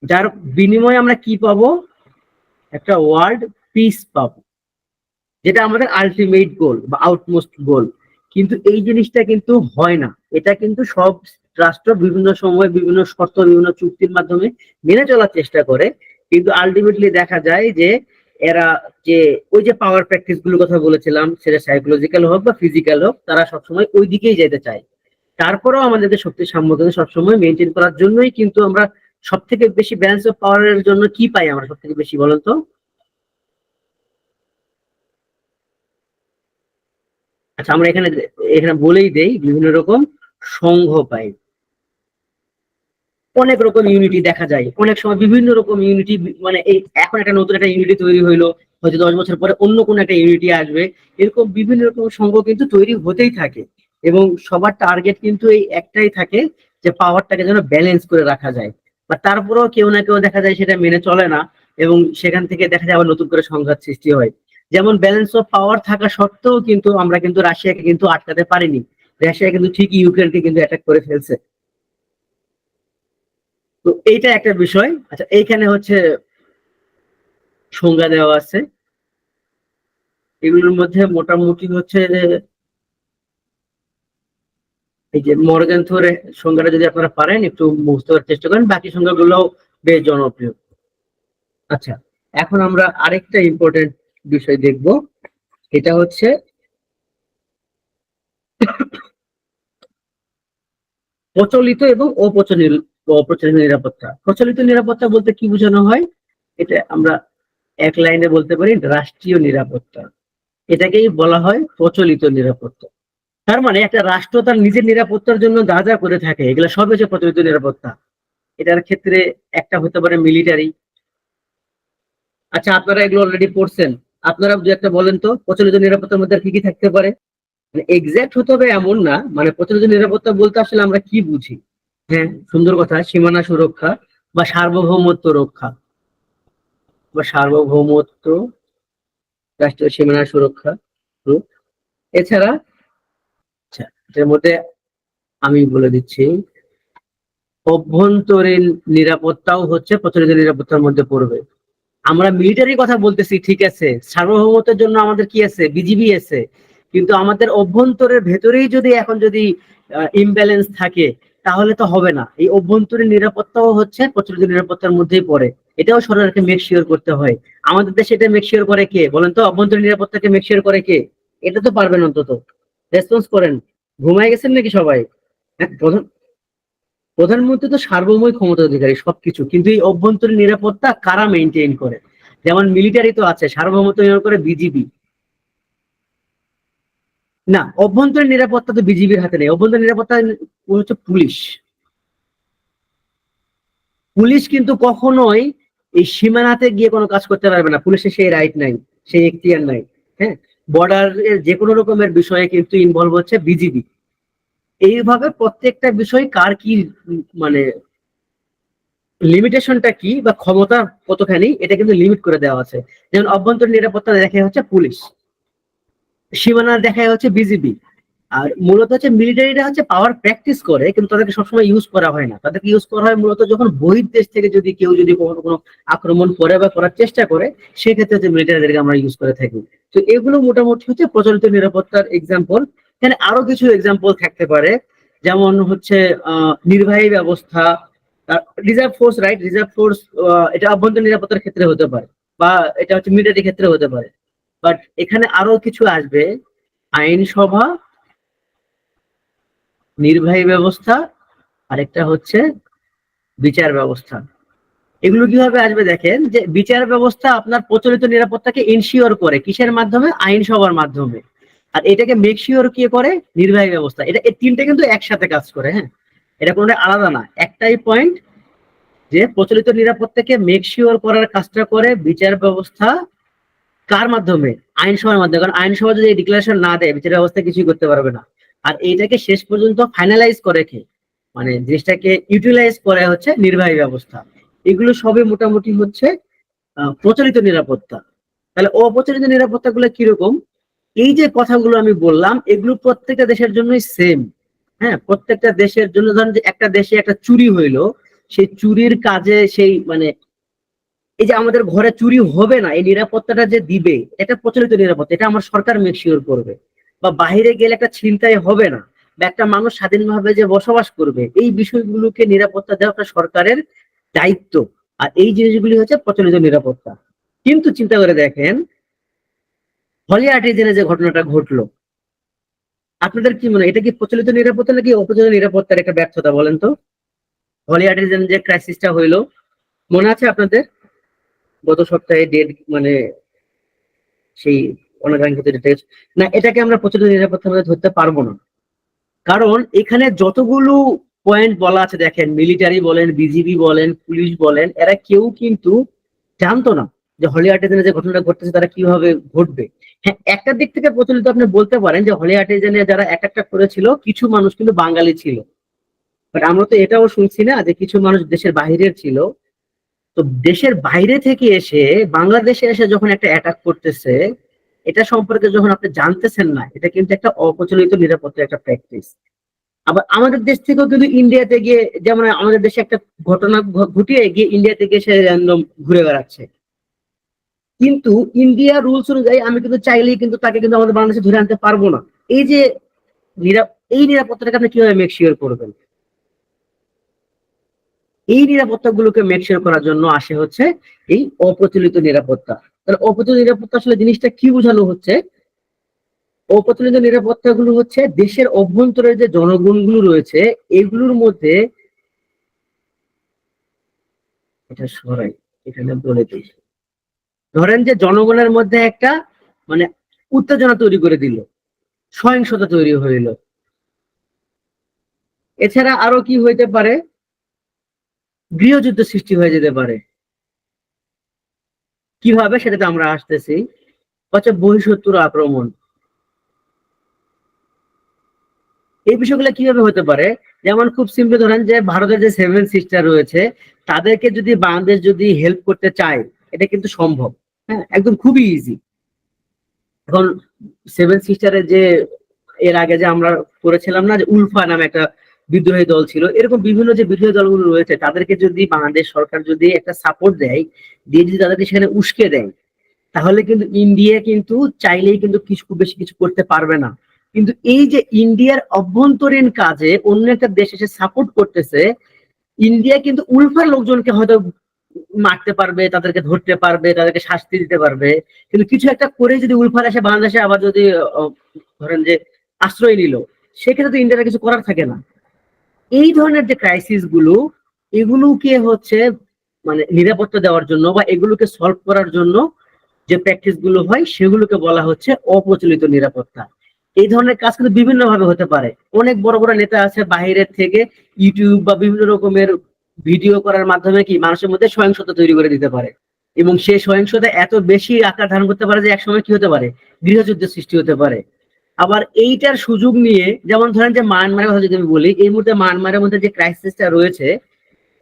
Speaker 1: যার বিনিময়ে আমরা কি পাবো, একটা ওয়ার্ল্ড পিস পাবো, যেটা আমাদের আলটিমেট গোল বা আউটমোস্ট গোল। কিন্তু এই জিনিসটা কিন্তু হয় না। এটা কিন্তু সব রাষ্ট্র বিভিন্ন সময় বিভিন্ন শর্ত বিভিন্ন চুক্তির মাধ্যমে মেনে চলার চেষ্টা করে, কিন্তু আলটিমেটলি দেখা যায় যে এরা যে ওই যে পাওয়ার প্র্যাকটিস গুলোর কথা বলেছিলাম, সেটা সাইকোলজিক্যাল হোক বা ফিজিক্যাল হোক, তারা সবসময় ওই দিকেই যেতে চায়। তারপরেও আমাদেরকে শক্তি সামর্থ্য সবসময় মেনটেন করার জন্যই কিন্তু আমরা সব থেকে বেশি ব্যালেন্স অফ পাওয়ারের জন্য কি পাই আমরা সব থেকে বেশি, বলেন তো? আচ্ছা, আমরা এখানে এখানে বলেই দেই, বিভিন্ন রকম সংঘ পাই, অনেক রকম ইউনিটি দেখা যায়, অনেক সময় বিভিন্ন রকম ইউনিটি। মানে এই এখন একটা নতুন একটা ইউনিটি তৈরি হইলো, হয়তো 10 বছর পরে অন্য কোন একটা ইউনিটি আসবে। এরকম বিভিন্ন রকম সংঘ কিন্তু তৈরি হতেই থাকে, এবং সবার টার্গেট কিন্তু এই একটাই থাকে, যে পাওয়ারটাকে যেন ব্যালেন্স করে রাখা যায়। বা তারপরেও কেউ না কেউ দেখা যায় সেটা মেনে চলে না, এবং সেখান থেকে দেখা যায় আবার নতুন করে সংঘাত সৃষ্টি হয়। যেমন ব্যালেন্স অফ পাওয়ার থাকা সত্ত্বেও কিন্তু আমরা কিন্তু রাশিয়াকে কিন্তু আটকাতে পারিনি। রাশিয়া কিন্তু ঠিকই ইউক্রেনকে কিন্তু অ্যাটাক করে ফেলছে। তো এইটা একটা বিষয়। আচ্ছা, এইখানে হচ্ছে সংজ্ঞা দেওয়া আছে, এগুলোর মধ্যে মোটামুটি হচ্ছে এই যে মর্গান থোর সংজ্ঞাটা যদি আপনারা পারেন একটু বুঝতে পারার চেষ্টা করেন, বাকি সংজ্ঞাগুলো বেশ জনপ্রিয়। আচ্ছা, এখন আমরা আরেকটা ইম্পর্টেন্ট বিষয় দেখব, এটা হচ্ছে প্রচলিত এবং অপ্রচলিত নিরাপত্তা। প্রচলিত নিরাপত্তা বলতে কি বোঝানো হয়, এটা আমরা এক লাইনে বলতে পারি রাষ্ট্রীয় নিরাপত্তা। এটাকেই বলা হয় প্রচলিত নিরাপত্তা। তার মানে একটা রাষ্ট্র তার নিজের নিরাপত্তার জন্য যা যা করে থাকে এগুলো সব হচ্ছে প্রচলিত নিরাপত্তা। এটার ক্ষেত্রে একটা হতে পারে মিলিটারি। আচ্ছা, আপনারা এগুলো অলরেডি পড়ছেন, আপনারা দু একটা বলেন তো প্রচলিত নিরাপত্তার মধ্যে কি কি থাকতে পারে। মানে এক্সাক্ট হতে হবে এমন না, মানে প্রচলিত নিরাপত্তা বলতে আসলে আমরা কি বুঝি। হ্যাঁ, সুন্দর কথা, সীমানা সুরক্ষা বা সার্বভৌমত্ব রক্ষা, বা সার্বভৌমত্ব, রাষ্ট্রীয় সীমানা সুরক্ষা। এছাড়া আচ্ছা, এর মধ্যে আমি বলে দিচ্ছি, অভ্যন্তরীণ নিরাপত্তাও হচ্ছে প্রচলিত নিরাপত্তার মধ্যে পড়বে। আমরা মিলিটারির কথা বলতেছি, ঠিক আছে, সার্বভৌমত্বের জন্য আমাদের কি আছে, বিজিবি আছে, কিন্তু আমাদের অভ্যন্তরের ভেতরেই যদি এখন যদি ইমব্যালেন্স থাকে তাহলে তো হবে না। এই অভ্যন্তরীণ নিরাপত্তাও হচ্ছে প্রচলিত নিরাপত্তার মধ্যেই পড়ে, এটাও সরকারকে মেক শিওর করতে হয়। আমাদের দেশে এটা মেক শিওর করে কে বলেন তো? অভ্যন্তরীণ নিরাপত্তাকে মেক শিওর করে কে? এটা তো পারবেন অন্তত রেসপন্স করেন। ঘুমায় গেছেন নাকি সবাই? হ্যাঁ, প্রধানমন্ত্রী তো সার্বভৌম ক্ষমতার অধিকারী সবকিছু, কিন্তু এই অভ্যন্তরীণ নিরাপত্তা কারা মেনটেন করে? যেমন মিলিটারি তো আছে, সার্বভৌমত্ব নির্ভর করে বিজিবি। না, অভ্যন্তরীণ নিরাপত্তা তো বিজিবির হাতে নেই, অভ্যন্তরীণ নিরাপত্তা হচ্ছে পুলিশ। পুলিশ কিন্তু কখনোই এই সীমানাতে গিয়ে কোনো কাজ করতে পারবে না, পুলিশের সেই রাইট নাই, সেই এখতিয়ার নাই। হ্যাঁ, বর্ডার যে কোনো রকমের বিষয়ে কিন্তু ইনভলভ হচ্ছে বিজিবি। এইভাবে প্রত্যেকটা বিষয় কার কি মানে লিমিটেশনটা কি বা ক্ষমতা কতখানি এটা কিন্তু লিমিট করে দেওয়া আছে। যেমন অভ্যন্তরীণ নিরাপত্তা দেখা হচ্ছে পুলিশ, সীমানা দেখা হচ্ছে বিজিবি। আর মূলত হচ্ছে মিলিটারিরা হচ্ছে পাওয়ার প্র্যাকটিস করে, কিন্তু তাদেরকে সবসময় ইউজ করা হয় না। তাদেরকে ইউজ করা হয় মূলত যখন বহির্দেশ থেকে যদি কেউ যদি কোনো আক্রমণ করে বা করার চেষ্টা করে, সেক্ষেত্রে হচ্ছে মিলিটারিদেরকে আমরা ইউজ করে থাকি। তো এগুলো মোটামুটি হচ্ছে প্রচলিত নিরাপত্তার এক্সাম্পল। এখানে আরো কিছু এক্সাম্পল থাকতে পারে, যেমন হচ্ছে নির্বাহী ব্যবস্থা, reserve force, right? Reserve force এটা অভ্যন্তরীণ নিরাপত্তার ক্ষেত্রে হতে পারে, বা এটা হচ্ছে মিলিটারি ক্ষেত্রে হতে পারে। বাট এখানে আরো কিছু আসবে, আইনসভা, নির্বাহী ব্যবস্থা, আরেকটা হচ্ছে বিচার ব্যবস্থা। এগুলো কিভাবে আসবে দেখেন, যে বিচার ব্যবস্থা আপনার প্রচলিত নিরাপত্তাকে ইনশিওর করে কিসের মাধ্যমে? আইনসভার মাধ্যমে। আর এটাকে মেক শিওর কি করে? নির্বাহী ব্যবস্থা। এটা এই তিনটা কিন্তু একসাথে কাজ করে। হ্যাঁ, এটা কোনো আলাদা না, একটাই পয়েন্ট, যে প্রচলিত নিরাপত্তাকে মেক শিওর করার কাজটা করে বিচার ব্যবস্থা। কার মাধ্যমে? আইনসভার মাধ্যমে। কারণ আইনসভা যদি ডিক্লারেশন না দেয়, বিচার ব্যবস্থা কিছুই করতে পারবে না। আর এইটাকে শেষ পর্যন্ত ফাইনালাইজ করে কে, মানে জিনিসটাকে ইউটিলাইজ করে হচ্ছে নির্বাহী ব্যবস্থা। এগুলো সবই মোটামুটি হচ্ছে প্রচলিত নিরাপত্তা। তাহলে অপ্রচলিত নিরাপত্তা গুলো কিরকম? এই যে কথাগুলো আমি বললাম, এগুলো প্রত্যেকটা দেশের জন্যই সেম। হ্যাঁ, প্রত্যেকটা দেশের জন্য, ধরেন যে একটা দেশে একটা চুরি হইলো, সেই চুরির কাজে সেই মানে এই যে আমাদের ঘরে চুরি হবে না, এই নিরাপত্তাটা যে দিবে, এটা প্রচলিত নিরাপত্তা, এটা আমার সরকার মেক শিওর করবে। বা বাহিরে গেলে একটা ছিনতাই হবে না, বা একটা মানুষ স্বাধীনভাবে যে বসবাস করবে, এই বিষয়গুলোকে নিরাপত্তা দেওয়া একটা সরকারের দায়িত্ব। আর এই জিনিসগুলি হচ্ছে প্রচলিত নিরাপত্তা। কিন্তু চিন্তা করে দেখেন, হলি আর্টিজেনে যে ঘটনাটা ঘটলো, আপনাদের কি মনে হয় এটা কি প্রচলিত নিরাপত্তা নাকি অপ্রচলিত নিরাপত্তার একটা ব্যর্থতা বলেন তো? হলি আর্টিজেন যে ক্রাইসিসটা হইলো, মনে আছে আপনাদের? গত সপ্তাহে ডেট মানে সেই অনাকাঙ্ক্ষিত ডিটেলস না, এটাকে আমরা প্রচলিত নিরাপত্তার মধ্যে ধরতে পারবো না। কারণ এখানে যতগুলো পয়েন্ট বলা আছে দেখেন, মিলিটারি বলেন, বিজিবি বলেন, পুলিশ বলেন, এরা কেউ কিন্তু জানতো না যে হলি আর্টিজেনে যে ঘটনাটা ঘটতেছে তারা কিভাবে ঘটবে। হ্যাঁ, একটা দিক থেকে প্রচলিত আপনি বলতে পারেন যে হলি আর্টিজেনে যারা অ্যাটাকটা করেছিল কিছু মানুষ কিন্তু বাঙালি ছিল। বাট আমরা তো এটাও শুনছি না যে কিছু মানুষ দেশের বাহিরের ছিল। তো দেশের বাইরে থেকে এসে বাংলাদেশে এসে যখন একটা অ্যাটাক করতেছে, এটা সম্পর্কে যখন আপনি জানতেছেন না, এটা কিন্তু একটা অপ্রচলিত নিরাপত্তার একটা প্র্যাকটিস। আবার আমাদের দেশ থেকেও কিন্তু ইন্ডিয়াতে গিয়ে, যেমন আমাদের দেশে একটা ঘটনা ঘটিয়ে গিয়ে ইন্ডিয়াতে গিয়ে সে র্যান্ডম ঘুরে বেড়াচ্ছে, কিন্তু ইন্ডিয়া রুলস অনুযায়ী আমি কিন্তু চাইলেই কিন্তু তাকে কিন্তু আমাদের বাংলাদেশে ধরে আনতে পারবো না। এই যে এই নিরাপত্তাটাকে আপনি কিভাবে মেক শিওর করবেন? এই নিরাপত্তা গুলোকে মেকশিওর করার জন্য আসে হচ্ছে এই অপ্রচলিত নিরাপত্তা। তাহলে অপ্রচলিত নিরাপত্তা আসলে জিনিসটা কি বোঝানো হচ্ছে? অপ্রচলিত নিরাপত্তা গুলো হচ্ছে দেশের অভ্যন্তরে যে জনগণ গুলো রয়েছে, এগুলোর মধ্যে, এটা সরাই, এখানে বলে দিই, ধরেন যে জনগণের মধ্যে একটা মানে উত্তেজনা তৈরি করে দিল, সহিংসতা তৈরি হইলো। এছাড়া আরো কি হইতে পারে? গৃহযুদ্ধ সৃষ্টি হয়ে যেতে পারে। কিভাবে সেটাতে আমরা আসতেছি, হচ্ছে বহিঃশত্রুর আক্রমণ। এই বিষয়গুলো কিভাবে হতে পারে? যেমন খুব সিম্পল, ধরেন যে ভারতের যে সেভেন সিস্টার রয়েছে, তাদেরকে যদি বাংলাদেশ যদি হেল্প করতে চায়, এটা কিন্তু সম্ভব। হ্যাঁ, একদম খুবই ইজি। এখন সেভেন সিস্টারের যে এর আগে যে আমরা করেছিলাম না, যে উলফা নামে একটা বিদ্রোহী দল ছিল, এরকম বিভিন্ন যে বিদ্রোহী দলগুলো রয়েছে, তাদেরকে যদি বাংলাদেশ সরকার যদি একটা সাপোর্ট দেয়, দিয়ে যদি তাদেরকে সেখানে উস্কে দেয়, তাহলে কিন্তু ইন্ডিয়া কিন্তু চাইলেই কিন্তু কিছু খুব বেশি কিছু করতে পারবে না। কিন্তু এই যে ইন্ডিয়ার অভ্যন্তরীণ কাজে অন্য একটা দেশ এসে সাপোর্ট করতেছে, ইন্ডিয়া কিন্তু উল্ফার লোকজনকে হয়তো মারতে পারবে, তাদেরকে ধরতে পারবে, তাদেরকে শাস্তি দিতে পারবে, কিন্তু কিছু একটা করে যদি উল্ফার এসে বাংলাদেশে আবার যদি ধরেন যে আশ্রয় নিল, সেক্ষেত্রে তো ইন্ডিয়ার কিছু করার থাকে না। এই ধরনের যে ক্রাইসিস গুলো, এগুলোকে হচ্ছে মানে নিরাপত্তা দেওয়ার জন্য বা এগুলোকে সলভ করার জন্য যে প্র্যাকটিস গুলো হয় সেগুলোকে বলা হচ্ছে অপ্রচলিত নিরাপত্তা। এই ধরনের কাজ কিন্তু বিভিন্ন ভাবে হতে পারে। অনেক বড় বড় নেতা আছে বাইরের থেকে ইউটিউব বা বিভিন্ন রকমের ভিডিও করার মাধ্যমে কি মানুষের মধ্যে সহিংসতা তৈরি করে দিতে পারে, এবং সেই সহিংসতা এত বেশি আকার ধারণ করতে পারে যে একসময় কি হতে পারে, গৃহযুদ্ধের সৃষ্টি হতে পারে। আবার এইটার সুযোগ নিয়ে, যেমন ধরেন যে মায়ানমারের কথা যদি আমি বলি, এই মুহূর্তে মায়ানমারের মধ্যে যে ক্রাইসিসটা রয়েছে,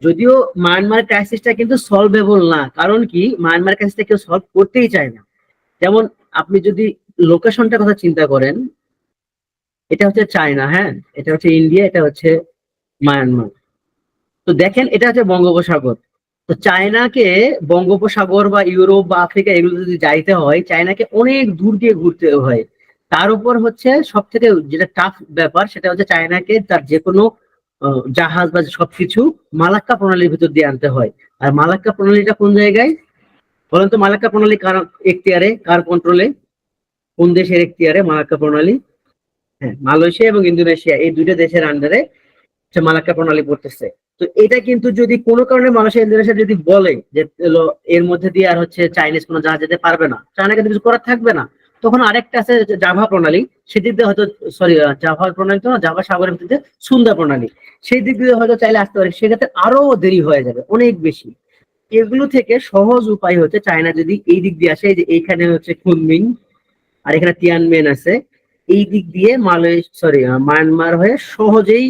Speaker 1: যদিও মায়ানমার ক্রাইসিসটা কিন্তু সলভেবল না, কারণ কি মায়ানমার ক্রাইসিসটা কেউ সলভ করতেই চায় না। যেমন আপনি যদি লোকেশনটার কথা চিন্তা করেন, এটা হচ্ছে চায়না, হ্যাঁ, এটা হচ্ছে ইন্ডিয়া, এটা হচ্ছে মায়ানমার। তো দেখেন এটা হচ্ছে বঙ্গোপসাগর। তো চায়নাকে বঙ্গোপসাগর বা ইউরোপ বা আফ্রিকা এগুলো যদি যাইতে হয়, চায়নাকে অনেক দূর দিয়ে ঘুরতে হয়। তার উপর হচ্ছে সব থেকে যেটা টাফ ব্যাপার, সেটা হচ্ছে চায়নাকে তার যে কোনো জাহাজ বা সবকিছু মালাক্কা প্রণালীর ভিতর দিয়ে আনতে হয়। আর মালাক্কা প্রণালীটা কোন জায়গায় বলেন তো? মালাক্কা প্রণালী কার এখতিয়ারে, কার কন্ট্রোলে, কোন দেশের এখতিয়ারে মালাক্কা প্রণালী? হ্যাঁ, মালয়েশিয়া এবং ইন্দোনেশিয়া, এই দুইটা দেশের আন্ডারে মালাক্কা প্রণালী পড়তেছে। তো এটা কিন্তু যদি কোনো কারণে মালয়েশিয়া ইন্দোনেশিয়া যদি বলে যে এর মধ্যে দিয়ে আর হচ্ছে চাইনিজ কোনো জাহাজ যেতে পারবে না, চায়না কিন্তু কিছু করার থাকবে না। তখন আরেকটা আছে জাভা প্রণালী, সেদিক দিয়ে হয়তো, সরি জাভা প্রণালী তো না, জাভা সাগরের ভিত্তিতে সুন্দর প্রণালী, সেই দিক দিয়ে হয়তো চাইলে আসতে পারে, সেক্ষেত্রে আরো দেরি হয়ে যাবে অনেক বেশি। এগুলো থেকে সহজ উপায় হচ্ছে চায়না যদি এই দিক দিয়ে আসে, যে এইখানে হচ্ছে কুনমিং আর এখানে তিয়ানমেন আছে, এই দিক দিয়ে মায়ানমার হয়ে সহজেই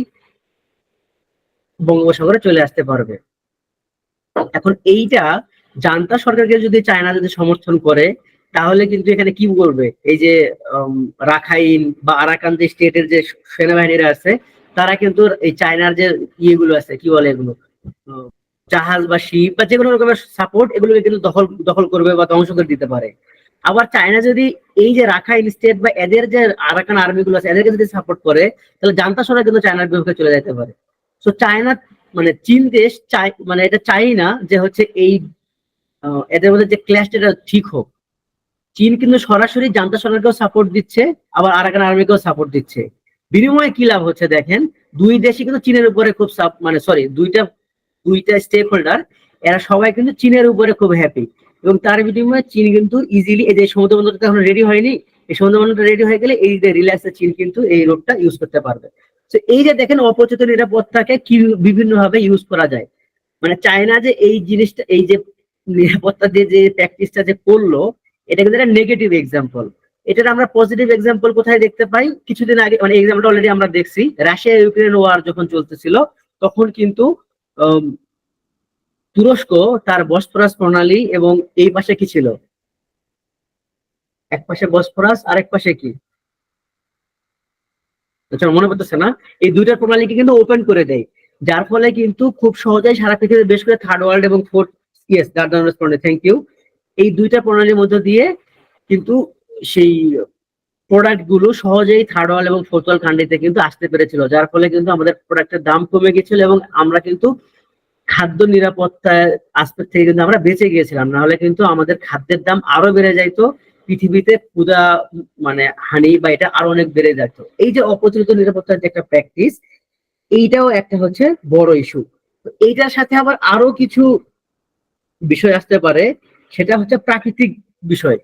Speaker 1: বঙ্গোপসাগরে চলে আসতে পারবে। এখন এইটা জান্তা সরকারকে যদি চায়না যদি সমর্থন করে, তাহলে কিন্তু এখানে কি করবে, এই যে রাখাইন বা আরাকান যে স্টেটের যে সেনাবাহিনীরা আছে, তারা কিন্তু এই চায়নার যে ইয়েগুলো আছে, কি বলে এগুলো, আহ, জাহাজ বা শিপ বা যে কোনো রকমের সাপোর্ট, এগুলোকে কিন্তু দখল দখল করবে বা ধ্বংস করে দিতে পারে। আবার চায়না যদি এই যে রাখাইন স্টেট বা এদের যে আরাকান আর্মি গুলো আছে এদেরকে যদি সাপোর্ট করে, তাহলে জান্তা সরকার কিন্তু চায়নার বিপক্ষে চলে যেতে পারে। তো চায়না মানে চীন দেশ চাই, মানে এটা চাই না যে হচ্ছে এই এদের মধ্যে যে ক্ল্যাশটা এটা ঠিক হোক। চীন কিন্তু সরাসরি জান্তা সরকারকেও সাপোর্ট দিচ্ছে, আবার আরাকান আর্মিকেও সাপোর্ট দিচ্ছে। বিনিময়ে কি লাভ হচ্ছে দেখেন, দুই দেশই কিন্তু চীনের উপরে খুব মানে সরি, দুইটা দুইটা স্টেক হোল্ডার, এরা সবাই কিন্তু চীনের উপরে খুব হ্যাপি। এবং তার বিনিময়ে চীন কিন্তু ইজিলি, এই যে সমুদ্র বন্দরটা এখন রেডি হয়নি, এই সমুদ্র বন্দরটা রেডি হয়ে গেলে এই যে রিল্যাক্সে চীন কিন্তু এই রোডটা ইউজ করতে পারবে। তো এই যে দেখেন অপচিত নিরাপত্তাকে কি বিভিন্ন ভাবে ইউজ করা যায়। মানে চায়না যে এই জিনিসটা, এই যে নিরাপত্তা দিয়ে যে প্র্যাকটিসটা যে করলো, এটা কিন্তু একটা নেগেটিভ এক্সাম্পল। এটার আমরা পজিটিভ এক্সাম্পল কোথায় দেখতে পাই? কিছুদিন আগে, মানে এক্সাম্পলটা অলরেডি আমরা দেখছি, রাশিয়া ইউক্রেন ওয়ার যখন চলতেছিল, তখন কিন্তু আম, তুরস্ক তার বসফরাস প্রণালী, এবং এই পাশে কি ছিল, এক পাশে বসফরাস আর এক পাশে কি, আচ্ছা মনে পড়তেছে না, এই দুইটা প্রণালীকে কিন্তু ওপেন করে দেয়। যার ফলে কিন্তু খুব সহজেই সারা পৃথিবীর বেশ করে থার্ড ওয়ার্ল্ড এবং ফোর্থ, ইয়েস দার্দান রেসপন্ডে, থ্যাংক ইউ, এই দুইটা প্রণালীর মধ্য দিয়ে কিন্তু সেই প্রোডাক্ট গুলো সহজেই থার্ড ওয়ার্ল্ড এবং ফোর্থ ওয়ার্ল্ড কান্ট্রিতে কিন্তু আসতে পেরেছিল, যার ফলে কিন্তু আমাদের প্রোডাক্টের দাম কমে গেছিল, এবং আমরা কিন্তু খাদ্য নিরাপত্তার আসপেক্ট থেকে কিন্তু আমরা বেঁচে গিয়েছিলাম। না হলে কিন্তু আমাদের খাদ্যের দাম আরো বেড়ে যাইতো, পৃথিবীতে ক্ষুধা মানে হানি বা এটা আরো অনেক বেড়ে যেত। এই যে অপ্রচলিত নিরাপত্তার যে একটা প্র্যাকটিস, এইটাও একটা হচ্ছে বড় ইস্যু। এইটার সাথে আবার আরো কিছু বিষয় আসতে পারে, সেটা হচ্ছে প্রাকৃতিক বিষয়,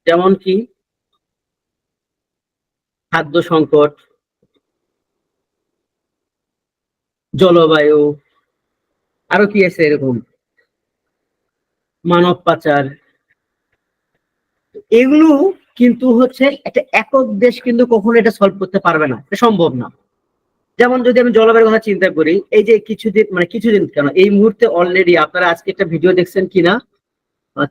Speaker 1: যেমন কি খাদ্য সংকট, জলবায়ু, আরো কি আছে এরকম, মানব পাচার। এগুলো কিন্তু হচ্ছে একটা একক দেশ কিন্তু কখনো এটা সলভ করতে পারবে না, এটা সম্ভব না। যেমন যদি আমি জলবায়ুর কথা চিন্তা করি, এই যে কিছুদিন, মানে কিছুদিন কেন, এই মুহূর্তে অলরেডি আপনারা আজকে একটা ভিডিও দেখছেন কিনা,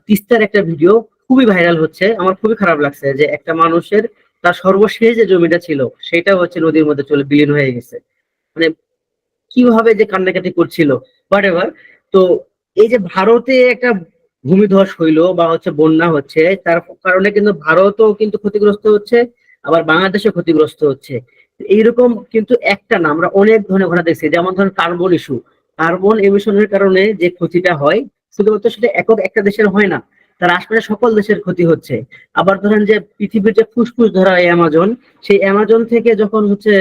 Speaker 1: তিস্তার একটা ভিডিও খুবই ভাইরাল হচ্ছে, আমার খুবই খারাপ লাগছে যে একটা মানুষের তার সর্বশেষ যে জমিটা ছিল সেটা হচ্ছে নদীর মধ্যে চলে বিলীন হয়ে গেছে। মানে কিভাবে যে কান্নাকাটি করছিল, হোয়াট এভার। তো এই যে ভারতে একটা ভূমিধস হইলো বা হচ্ছে বন্যা হচ্ছে, তার কারণে কিন্তু ভারতও কিন্তু ক্ষতিগ্রস্ত হচ্ছে, আবার বাংলাদেশও ক্ষতিগ্রস্ত হচ্ছে। এইরকম কিন্তু একটা না, আমরা অনেক ধরনের ঘটনা দেখছি। যেমন ধরেন কার্বন ইস্যু, কার্বন এমিশনের কারণে যে ক্ষতিটা হয় শুধুমাত্র সেটা একক একটা দেশের হয় না, তার আশপাশে সকল দেশের ক্ষতি হচ্ছে। আবার ধরেন যে পৃথিবীর যে ফুসফুস ধরা হয় অ্যামাজন, সেই অ্যামাজন থেকে যখন হচ্ছে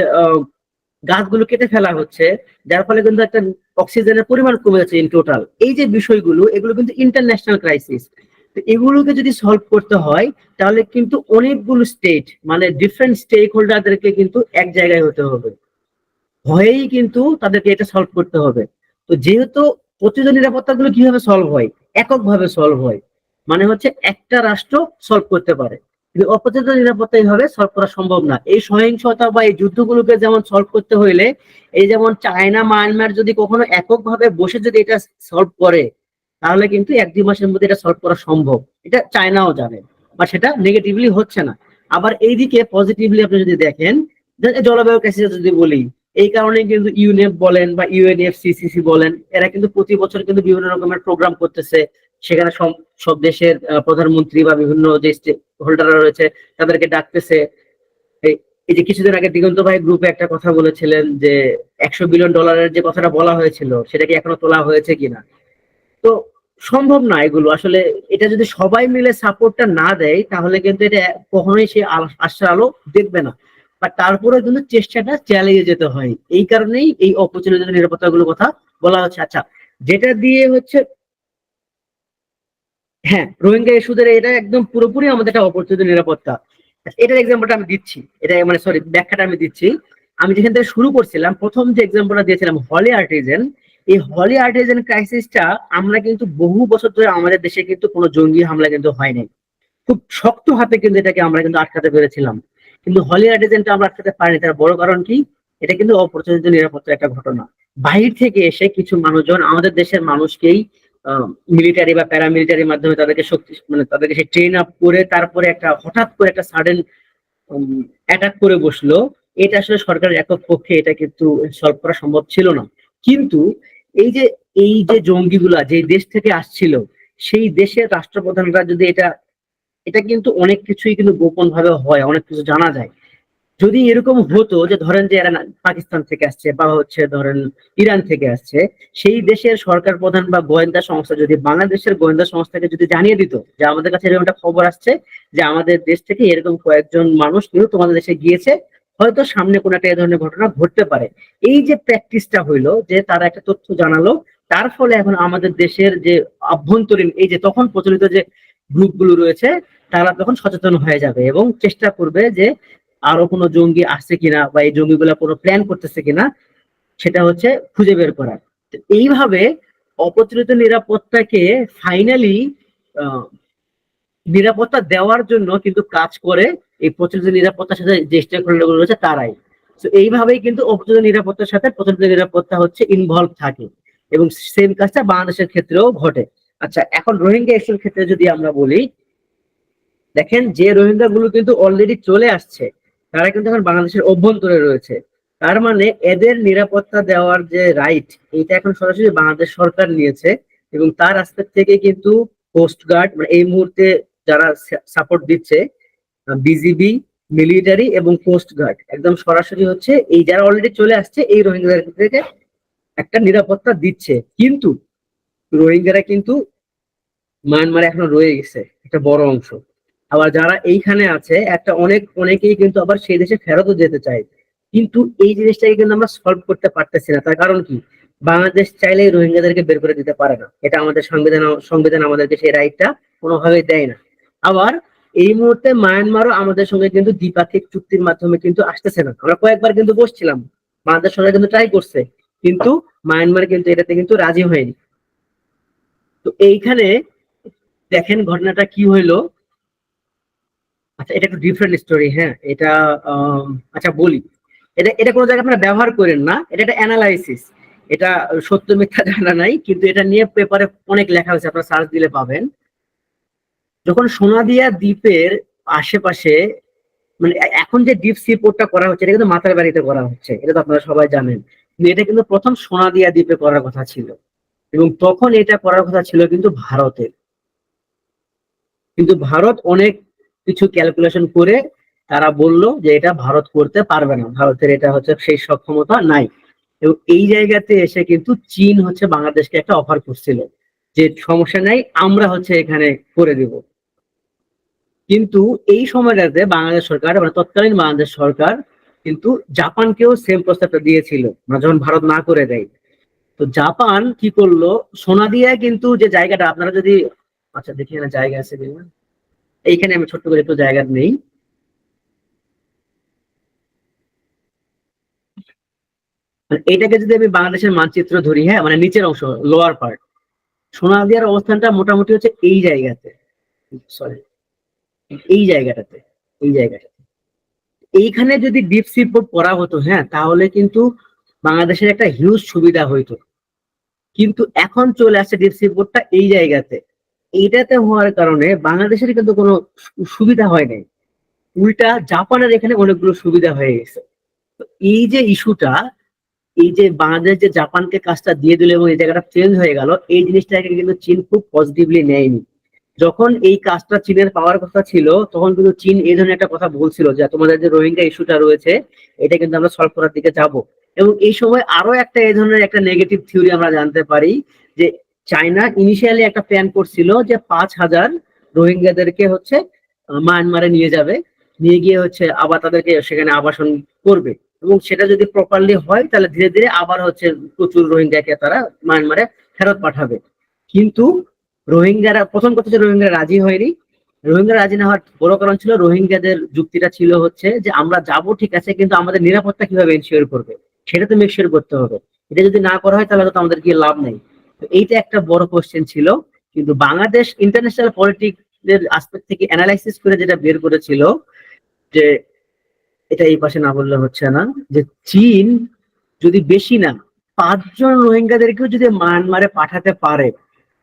Speaker 1: গাছগুলো কেটে ফেলা হচ্ছে, যার ফলে কিন্তু একটা অক্সিজেনের পরিমাণ কমে যাচ্ছে ইন টোটাল। এই যে বিষয়গুলো, এগুলো কিন্তু ইন্টারন্যাশনাল ক্রাইসিস। তো এগুলোকে যদি সলভ করতে হয়, তাহলে কিন্তু অনেকগুলো স্টেট, মানে ডিফারেন্ট স্টেক হোল্ডারদেরকে কিন্তু এক জায়গায় হতে হবে, হয়েই কিন্তু তাদেরকে এটা সলভ করতে হবে। তো যেহেতু প্রতিরোধ নিরাপত্তা গুলো কিভাবে সলভ হয়, এককভাবে সলভ হয়, মানে হচ্ছে একটা রাষ্ট্র সলভ করতে পারে, কিন্তু অপ্রতিরোধ নিরাপত্তা এইভাবে সলভ করা সম্ভব না। এই সহিংসতা বা এই যুদ্ধগুলোকে যেমন সলভ করতে হইলে, এই যেমন চায়না মায়ানমার যদি কখনো এককভাবে বসে যদি এটা সলভ করে, তাহলে কিন্তু 1-2 মাসের মধ্যে এটা সলভ করা সম্ভব। এটা চায়নাও জানে, বা সেটা নেগেটিভলি হচ্ছে না। আবার এইদিকে পজিটিভলি আপনি যদি দেখেন, জলবায়ু ক্রাইসিস যদি বলি, এই কারণে কিন্তু ইউনেপ বলেন বা ইউএনএফসিসিসি বলেন, এরা কিন্তু প্রতি বছর কিন্তু বিভিন্ন রকমের প্রোগ্রাম করতেছে। সেখানে সব সব দেশের প্রধানমন্ত্রী বা বিভিন্ন যে স্টেক হোল্ডাররা রয়েছে তাদেরকে ডাকতেছে। এই এই যে কিছুদিন আগে দিগন্ত ভাই গ্রুপে একটা কথা বলেছিলেন যে $100 বিলিয়ন যে কথাটা বলা হয়েছিল, সেটা কি এখনো তোলা হয়েছে কিনা। তো সম্ভব না এগুলো আসলে। এটা যদি সবাই মিলে সাপোর্টটা না দেয়, তাহলে কিন্তু এটা কখনোই সে আশার আলো দেখবে না। বাট তারপরে কিন্তু চেষ্টাটা চালিয়ে যেতে হয়। এই কারণেই এই অপরিচালিত নিরাপত্তা গুলোর কথা বলা হচ্ছে। আচ্ছা, যেটা দিয়ে হচ্ছে, হ্যাঁ, রোহিঙ্গা ইস্যুদের এটা একদম পুরোপুরি আমাদের একটা অপরিচিত নিরাপত্তা। আচ্ছা, এটার এক্সাম্পলটা আমি দিচ্ছি, এটা মানে সরি ব্যাখ্যাটা আমি দিচ্ছি। আমি যেখান থেকে শুরু করছিলাম, প্রথম যে এক্সাম্পলটা দিয়েছিলাম হলি আর্টিজেন, এই হলি আর্টিজেন ক্রাইসিসটা আমরা কিন্তু বহু বছর ধরে আমাদের দেশে কিন্তু কোনো জঙ্গি হামলা কিন্তু হয় নাই। খুব শক্ত হাতে কিন্তু এটাকে আমরা কিন্তু আটকাতে পেরেছিলাম। কিন্তু হলি আর্টিজেনটা আমরা আটকাতে পারিনি। তার বড় কারণ কি? এটা কিন্তু অপ্রচলিত নিরাপত্তার একটা ঘটনা। বাহির থেকে এসে কিছু মানুষজন আমাদের দেশের মানুষকেই মিলিটারি বা প্যারামিলিটারির মাধ্যমে তাদেরকে শক্তি, মানে তাদেরকে সে ট্রেন আপ করে তারপরে একটা হঠাৎ করে একটা সাডেন অ্যাটাক করে বসলো। এটা আসলে সরকারের একক পক্ষে এটা কিন্তু সলভ করা সম্ভব ছিল না। কিন্তু এই যে এই যে জঙ্গিগুলা যে দেশ থেকে আসছিল, সেই দেশের রাষ্ট্রপ্রধানরা যদি এটা, এটা কিন্তু অনেক কিছুই কিন্তু গোপন ভাবে হয়, অনেক কিছু জানা যায়। যদি এরকম হতো যে ধরেন যে এরা পাকিস্তান থেকে আসছে বা হচ্ছে ধরেন ইরান থেকে আসছে, সেই দেশের সরকার প্রধান বা গোয়েন্দা সংস্থা যদি বাংলাদেশের গোয়েন্দা সংস্থাকে যদি জানিয়ে দিত যে আমাদের কাছে এরকম একটা খবর আসছে যে আমাদের দেশ থেকে এরকম কয়েকজন মানুষ কিন্তু তোমাদের দেশে গিয়েছে, হয়তো সামনে কোনো একটা এই ধরনের ঘটনা ঘটতে পারে। এই যে প্র্যাকটিসটা হইলো যে তারা একটা তথ্য জানালো, তার ফলে এখন আমাদের দেশের যে আভ্যন্তরীণ এই যে তখন প্রচলিত যে গ্রুপগুলো রয়েছে, তারা তখন সচেতন হয়ে যাবে এবং চেষ্টা করবে যে আরো কোনো জঙ্গি আসছে কিনা বা এই জঙ্গিগুলা কোনো প্ল্যান করতেছে কিনা, সেটা হচ্ছে খুঁজে বের করা। তো এইভাবে অপ্রচলিত নিরাপত্তাকে ফাইনালি নিরাপত্তা দেওয়ার জন্য কিন্তু কাজ করে এই প্রচলিত নিরাপত্তার সাথে যে স্টেক হোল্ডার রয়েছে তারাই। তো এইভাবেই কিন্তু অপ্রচলিত নিরাপত্তার সাথে প্রচলিত নিরাপত্তা হচ্ছে ইনভলভ থাকে, এবং সেম কাজটা বাংলাদেশের ক্ষেত্রেও ঘটে। আচ্ছা, এখন রোহিঙ্গা ইস্যুর ক্ষেত্রে যদি আমরা বলি, দেখেন যে রোহিঙ্গা গুলো কিন্তু অলরেডি চলে আসছে, তারা কিন্তু এখন বাংলাদেশের অভ্যন্তরে রয়েছে। তার মানে এদের নিরাপত্তা দেওয়ার যে রাইট, এটা এখন সরাসরি বাংলাদেশ সরকার নিয়েছে। এবং তার আস্পেক্ট থেকে কিন্তু কোস্ট গার্ড, মানে এই মুহূর্তে যারা সাপোর্ট দিচ্ছে, বিজিবি, মিলিটারি এবং কোস্ট গার্ড একদম সরাসরি হচ্ছে এই যারা অলরেডি চলে আসছে এই রোহিঙ্গাদের থেকে একটা নিরাপত্তা দিচ্ছে। কিন্তু রোহিঙ্গারা কিন্তু মায়ানমারে এখনো রয়ে গেছে একটা বড় অংশ। আবার যারা এইখানে আছে একটা অনেকেই কিন্তু আবার সেই দেশে ফেরতও যেতে চায়। কিন্তু এই জিনিসটাকে কিন্তু আমরা সলভ করতে পারতেছি না। তার কারণ কি? বাংলাদেশ চাইলেই রোহিঙ্গাদেরকে বের করে দিতে পারে না, এটা আমাদের সংবিধান সংবিধান আমাদেরকে সেই রাইটটা কোনোভাবেই দেয় না। আবার এই মুহূর্তে মায়ানমারও আমাদের সঙ্গে কিন্তু দ্বিপাক্ষিক চুক্তির মাধ্যমে কিন্তু আসতেছে না। আমরা কয়েকবার কিন্তু বসছিলাম, বাংলাদেশ সরকার কিন্তু ট্রাই করছে, কিন্তু মায়ানমার কিন্তু এটাতে কিন্তু রাজি হয়নি। তো এইখানে দেখেন ঘটনাটা কি হইলো। আচ্ছা, এটা একটু ডিফারেন্ট স্টোরি, হ্যাঁ এটা আচ্ছা বলি। এটা এটা কোনো জায়গায় আপনারা ব্যবহার করেন না, এটা একটা অ্যানালাইসিস। এটা সত্য মিথ্যা জানা নাই, কিন্তু এটা নিয়ে পেপারে অনেক লেখা হয়েছে, আপনারা সার্চ দিলে পাবেন। যখন সোনাদিয়া দ্বীপের আশেপাশে, মানে এখন যে ডিপ সি পোর্টটা করা হচ্ছে এটা কিন্তু মাতার বাড়িতে করা হচ্ছে, এটা তো আপনারা সবাই জানেন। কিন্তু এটা কিন্তু প্রথম সোনাদিয়া দ্বীপে করার কথা ছিল, এবং তখন এটা করার কথা ছিল কিন্তু ভারতে। কিন্তু ভারত অনেক কিছু ক্যালকুলেশন করে তারা বলল যে এটা ভারত করতে পারবে না, ভারতের এটা হচ্ছে সেই সক্ষমতা নাই। এবং এই জায়গাতে এসে কিন্তু চীন হচ্ছে বাংলাদেশকে একটা অফার করছিল যে সমস্যা নাই, আমরা হচ্ছে এখানে করে দিব। কিন্তু এই সময়টাতে বাংলাদেশ সরকার মানে তৎকালীন বাংলাদেশ সরকার কিন্তু জাপানকেও সেম প্রস্তাবটা দিয়েছিল, মানে যখন ভারত না করে দেয়। তো জাপান কি করলো, সোনাদিয়া কিন্তু যে জায়গাটা আপনারা যদি, আচ্ছা দেখি এখানে জায়গা আছে কিনা, এইখানে আমি ছোট্ট করে একটু জায়গা নেই। মানে এটাকে যদি আমি বাংলাদেশের মানচিত্র ধরি, হ্যাঁ মানে নিচের অংশ, লোয়ার পার্ট, সোনাদিয়ার অবস্থানটা মোটামুটি হচ্ছে এই জায়গাতে, সরি এই জায়গাটাতে, এই জায়গাটাতে এইখানে যদি ডিপ সি পোর্ট করা হতো, হ্যাঁ তাহলে কিন্তু বাংলাদেশের একটা হিউজ সুবিধা হইতো। কিন্তু এখন চলে আসছে ডিপ সি পোর্টটা এই জায়গাতে, এইটাতে হওয়ার কারণে বাংলাদেশের কিন্তু কোনো সুবিধা হয় নাই, উল্টা জাপানের এখানে অনেকগুলো সুবিধা হয়ে গেছে। তো এই যে ইস্যুটা, এই যে বাংলাদেশ যে জাপানকে কাজটা দিয়ে দিল এবং এই জায়গাটা চেঞ্জ হয়ে গেল, এই জিনিসটাকে কিন্তু চীন খুব পজিটিভলি নেয়নি। যখন এই কাজটা চীনের পাওয়ার কথা ছিল তখন কিন্তু চীন এই ধরনের একটা কথা বলছিল যে তোমাদের যে রোহিঙ্গা ইস্যুটা রয়েছে এটা কিন্তু আমরা সলভ করার দিকে যাব। এবং এই সময় আরো একটা এই ধরনের একটা নেগেটিভ থিওরি আমরা জানতে পারি যে চায়না ইনিশিয়ালি একটা প্ল্যান করছিল যে 5,000 রোহিঙ্গাদেরকে হচ্ছে মায়ানমারে নিয়ে যাবে, নিয়ে গিয়ে হচ্ছে আবার তাদেরকে সেখানে আবাসন করবে। এবং সেটা যদি প্রপারলি হয় তাহলে ধীরে ধীরে আবার হচ্ছে প্রচুর রোহিঙ্গাকে তারা মায়ানমারে ফেরত পাঠাবে। কিন্তু রোহিঙ্গারা, প্রথম কথা হচ্ছে রোহিঙ্গারা রাজি হয়নি। রোহিঙ্গা রাজি না হওয়ার বড় কারণ ছিল, রোহিঙ্গাদের যুক্তিটা ছিল হচ্ছে যে আমরা যাব ঠিক আছে কিন্তু আমাদের নিরাপত্তা কিভাবে এনশিওর করবে, সেটা তো মেকশিওর করতে হবে। এটা যদি না করা হয় তাহলে তো আমাদের কি লাভ নেই। তো এইটা একটা বড় কোশ্চেন ছিল। কিন্তু বাংলাদেশ ইন্টারন্যাশনাল পলিটিক্স এর আসপেক্ট থেকে অ্যানালাইসিস করে যেটা বের করেছিল যে, এটা এই পাশে না বললে হচ্ছে না, যে চীন যদি বেশি না 5 জন রোহিঙ্গাদেরকেও যদি মায়ানমারে পাঠাতে পারে,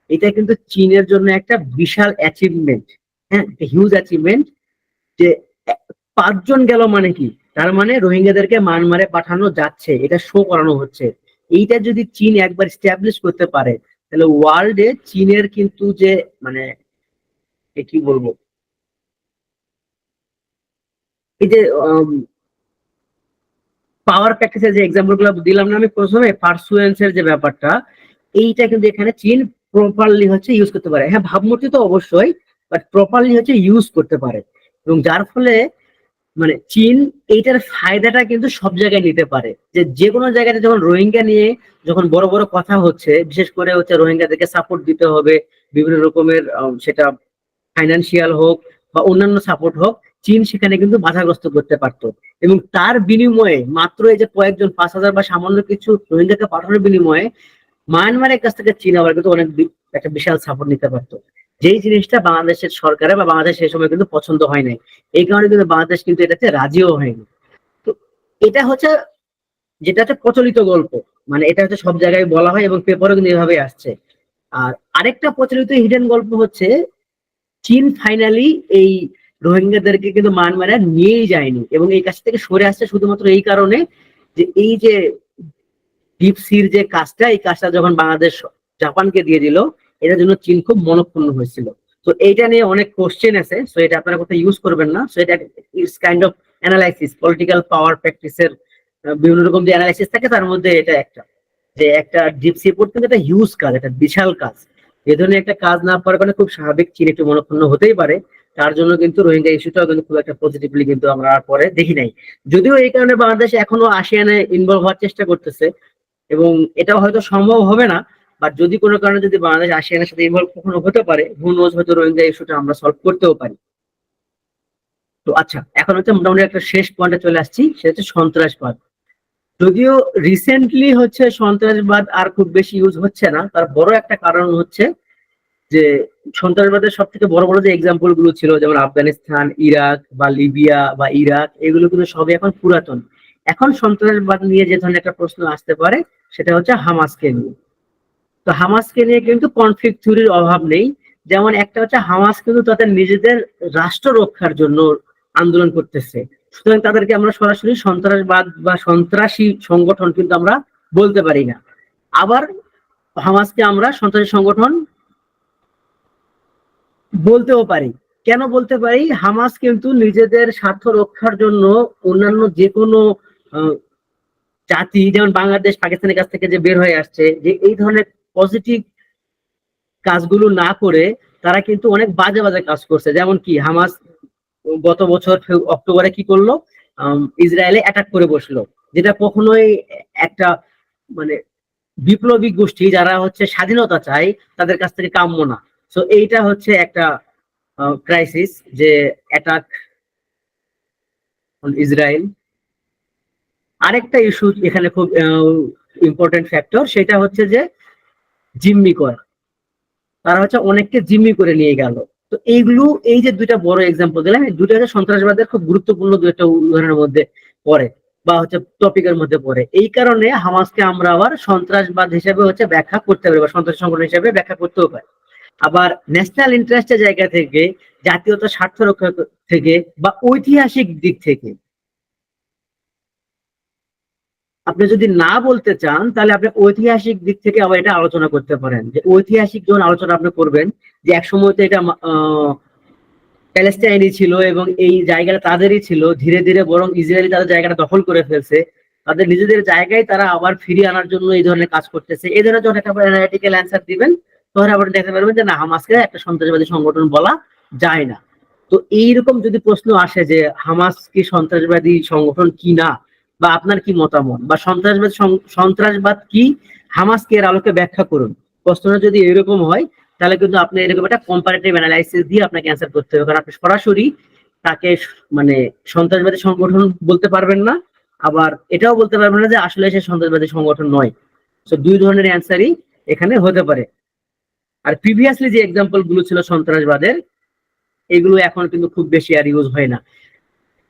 Speaker 1: এটা কিন্তু চীনের জন্য একটা বিশাল অ্যাচিভমেন্ট। হ্যাঁ, হিউজ অ্যাচিভমেন্ট। যে 5 জন গেল মানে কি, তার মানে রোহিঙ্গাদেরকে মায়ানমারে পাঠানো যাচ্ছে, এটা শো করানো হচ্ছে। এইটা যদি চীন একবার স্ট্যাবলিশ করতে পারে তাহলে ওয়ার্ল্ডে চীনের কিন্তু যে মানে কি বলবো, এই যে পাওয়ার প্র্যাকটিসের যে এক্সাম্পল গুলো দিলাম না আমি প্রথমে, পার্সুয়েন্স এর যে ব্যাপারটা, এইটা কিন্তু এখানে চীন প্রপারলি হচ্ছে ইউজ করতে পারে। হ্যাঁ ভাবমূর্তি তো অবশ্যই, বাট প্রপারলি হচ্ছে ইউজ করতে পারে। এবং যার ফলে মানে চীন এইটার ফায়দাটা কিন্তু সব জায়গায় নিতে পারে। যে যে কোনো জায়গাতে যখন রোহিঙ্গা নিয়ে যখন বড় বড় কথা হচ্ছে, বিশেষ করে হচ্ছে রোহিঙ্গাদেরকে সাপোর্ট দিতে হবে বিভিন্ন রকমের, সেটা ফাইন্যান্সিয়াল হোক বা অন্যান্য সাপোর্ট হোক, চীন সেখানে কিন্তু বাধাগ্রস্ত করতে পারতো। এবং তার বিনিময়ে মাত্র এই যে কয়েকজন 5,000 বা সামান্য কিছু রোহিঙ্গাকে পাঠানোর বিনিময়ে মায়ানমারের কাছ থেকে চীন আবার কিন্তু অনেক একটা বিশাল সাপোর্ট নিতে পারতো, যেই জিনিসটা বাংলাদেশের সরকারে বা বাংলাদেশ সেই সময় কিন্তু পছন্দ হয় নাই। এই কারণে কিন্তু বাংলাদেশ কিন্তু এটাতে রাজিও হয়নি। তো এটা হচ্ছে যেটা হচ্ছে প্রচলিত গল্প, মানে এটা হচ্ছে সব জায়গায় বলা হয় এবং পেপারও কিন্তু এভাবে আসছে। আর আরেকটা প্রচলিত হিডেন গল্প হচ্ছে চীন ফাইনালি এই রোহিঙ্গাদেরকে কিন্তু মায়ানমারে নিয়েই যায়নি এবং এই কাজ থেকে সরে আসছে শুধুমাত্র এই কারণে যে এই যে ডিপ সির যে কাজটা, এই কাজটা যখন বাংলাদেশ জাপানকে দিয়ে দিল, এটার জন্য চীন খুব মনক্ষুণ্ণ হয়েছিল। তো এইটা নিয়ে অনেক কোশ্চেন আছে, সো এটা আপনারা কোথাও ইউজ করবেন না। সো এটা it's kind of analysis, political পাওয়ার প্র্যাকটিসের বিভিন্ন রকম যে অ্যানালাইসিস থাকে তার মধ্যে এটা একটা, যে একটা ডিপ সি পোর্ট কিন্তু একটা হিউজ কাজ, একটা বিশাল কাজ। এ ধরনের একটা কাজ না পারার কারণে খুব স্বাভাবিক চীন একটু মনক্ষুণ্ণ হতেই পারে। তার জন্য কিন্তু রোহিঙ্গা ইস্যুটাও কিন্তু খুব একটা পজিটিভলি কিন্তু আমরা আর পরে দেখি নাই। যদিও এই কারণে বাংলাদেশ এখনো আসিয়ানে ইনভলভ হওয়ার চেষ্টা করতেছে এবং এটাও হয়তো সম্ভব হবে না। বাট যদি কোনো কারণে যদি বাংলাদেশ আসিয়ানের সাথে ইনভলভ কখনো হতে পারে, হু নোজ, হয়তো রোহিঙ্গা ইস্যুটা আমরা সলভ করতেও পারি। তো আচ্ছা, এখন হচ্ছে মোটামুটি একটা শেষ পয়েন্টে চলে আসছি, সেটা হচ্ছে সন্ত্রাসবাদ। যদিও রিসেন্টলি হচ্ছে সন্ত্রাসবাদ আর খুব বেশি ইউজ হচ্ছে না, তার বড় একটা কারণ হচ্ছে যে সন্ত্রাসবাদের সব থেকে বড় বড় যে এক্সাম্পল গুলো ছিল, যেমন আফগানিস্তান, ইরাক বা লিবিয়া বা ইরাক, এগুলো কিন্তু সবই এখন পুরাতন। এখন সন্ত্রাসবাদ নিয়ে যে ধরনের একটা প্রশ্ন আসতে পারে সেটা হচ্ছে হামাসকে নিয়ে। তো হামাসকে নিয়ে কিন্তু কনফ্লিক্ট থিওরির অভাব নেই। যেমন একটা হচ্ছে হামাস কিন্তু তাদের নিজেদের রাষ্ট্র রক্ষার জন্য আন্দোলন করতেছে, সুতরাং তাদেরকে আমরা সরাসরি সন্ত্রাসবাদ বা সন্ত্রাসী সংগঠন কিন্তু আমরা বলতে পারি না। আবার হামাসকে আমরা সন্ত্রাসী সংগঠন বলতেও পারি। কেন বলতে পারি, হামাস কিন্তু নিজেদের স্বার্থ রক্ষার জন্য অন্যান্য যে কোনো জাতি, যেমন বাংলাদেশ পাকিস্তানের কাছ থেকে যে বের হয়ে আসছে, যে এই ধরনের পজিটিভ কাজগুলো না করে তারা কিন্তু অনেক বাজে বাজে কাজ করছে। যেমন কি হামাস গত বছর অক্টোবরে কি করলো, ইসরায়েলে অ্যাটাক করে বসলো, যেটা কখনোই একটা মানে বিপ্লবী গোষ্ঠী যারা হচ্ছে স্বাধীনতা চায় তাদের কাছ থেকে কাম্য না। তো এইটা হচ্ছে একটা ক্রাইসিস, যে অ্যাটাক ইসরায়েল। আরেকটা ইস্যু এখানে খুব ইম্পর্টেন্ট ফ্যাক্টর, সেটা হচ্ছে যে জিম্মি করা। তারা হচ্ছে অনেককে জিম্মি করে নিয়ে গেল। তো এইগুলো, এই যে দুইটা বড় এক্সাম্পল দিলাম, এই দুইটা হচ্ছে সন্ত্রাসবাদের খুব গুরুত্বপূর্ণ দুইটা উদাহরণের মধ্যে পড়ে, বা হচ্ছে টপিকের মধ্যে পড়ে। এই কারণে হামাসকে আমরা আবার সন্ত্রাসবাদ হিসেবে হচ্ছে ব্যাখ্যা করতে পারি, বা সন্ত্রাস সংগঠন হিসেবে ব্যাখ্যা করতেও পারি। আবার ন্যাশনাল ইন্টারেস্টের জায়গা থেকে, জাতীয়তা স্বার্থ রক্ষা থেকে, বা ঐতিহাসিক দিক থেকে আপনি যদি না বলতে চান, তাহলে আপনি ঐতিহাসিক দিক থেকে আবার এটা আলোচনা করতে পারেন। যে ঐতিহাসিক যখন আলোচনা আপনি করবেন, যে একসময় তো এটা প্যালেস্টাইনই ছিল এবং এই জায়গাটা তাদেরই ছিল, ধীরে ধীরে বরং ইসরায়েলি তাদের জায়গাটা দখল করে ফেলছে, তাদের নিজেদের জায়গায় তারা আবার ফিরিয়ে আনার জন্য এই ধরনের কাজ করতেছে। এই ধরনের যখন একটা অ্যানালিটিক্যাল অ্যান্সার দিবেন, তখন আবার দেখতে পারবেন যে না, হামাসকে একটা সন্ত্রাসবাদী সংগঠন বলা যায় না। তো এইরকম যদি প্রশ্ন আসে যে হামাস কি সন্ত্রাসবাদী সংগঠন কি না, বা আপনার কি মতামত, বা সন্ত্রাসবাদ কি, হামাসকে এর আলোকে ব্যাখ্যা করুন, প্রশ্নটা যদি এরকম হয়, তাহলে কিন্তু আপনি এরকম একটা কম্পারেটিভ অ্যানালাইসিস দিয়ে আপনাকে অ্যান্সার করতে হবে। কারণ আপনি সরাসরি তাকে মানে সন্ত্রাসবাদী সংগঠন বলতে পারবেন না, আবার এটাও বলতে পারবেন না যে আসলে সে সন্ত্রাসবাদী সংগঠন নয়। তো দুই ধরনের অ্যান্সারই এখানে হতে পারে। আর প্রিভিয়াসলি যে এক্সাম্পল গুলো ছিল সন্ত্রাসবাদের, এগুলো এখন কিন্তু খুব বেশি আর ইউজ হয় না।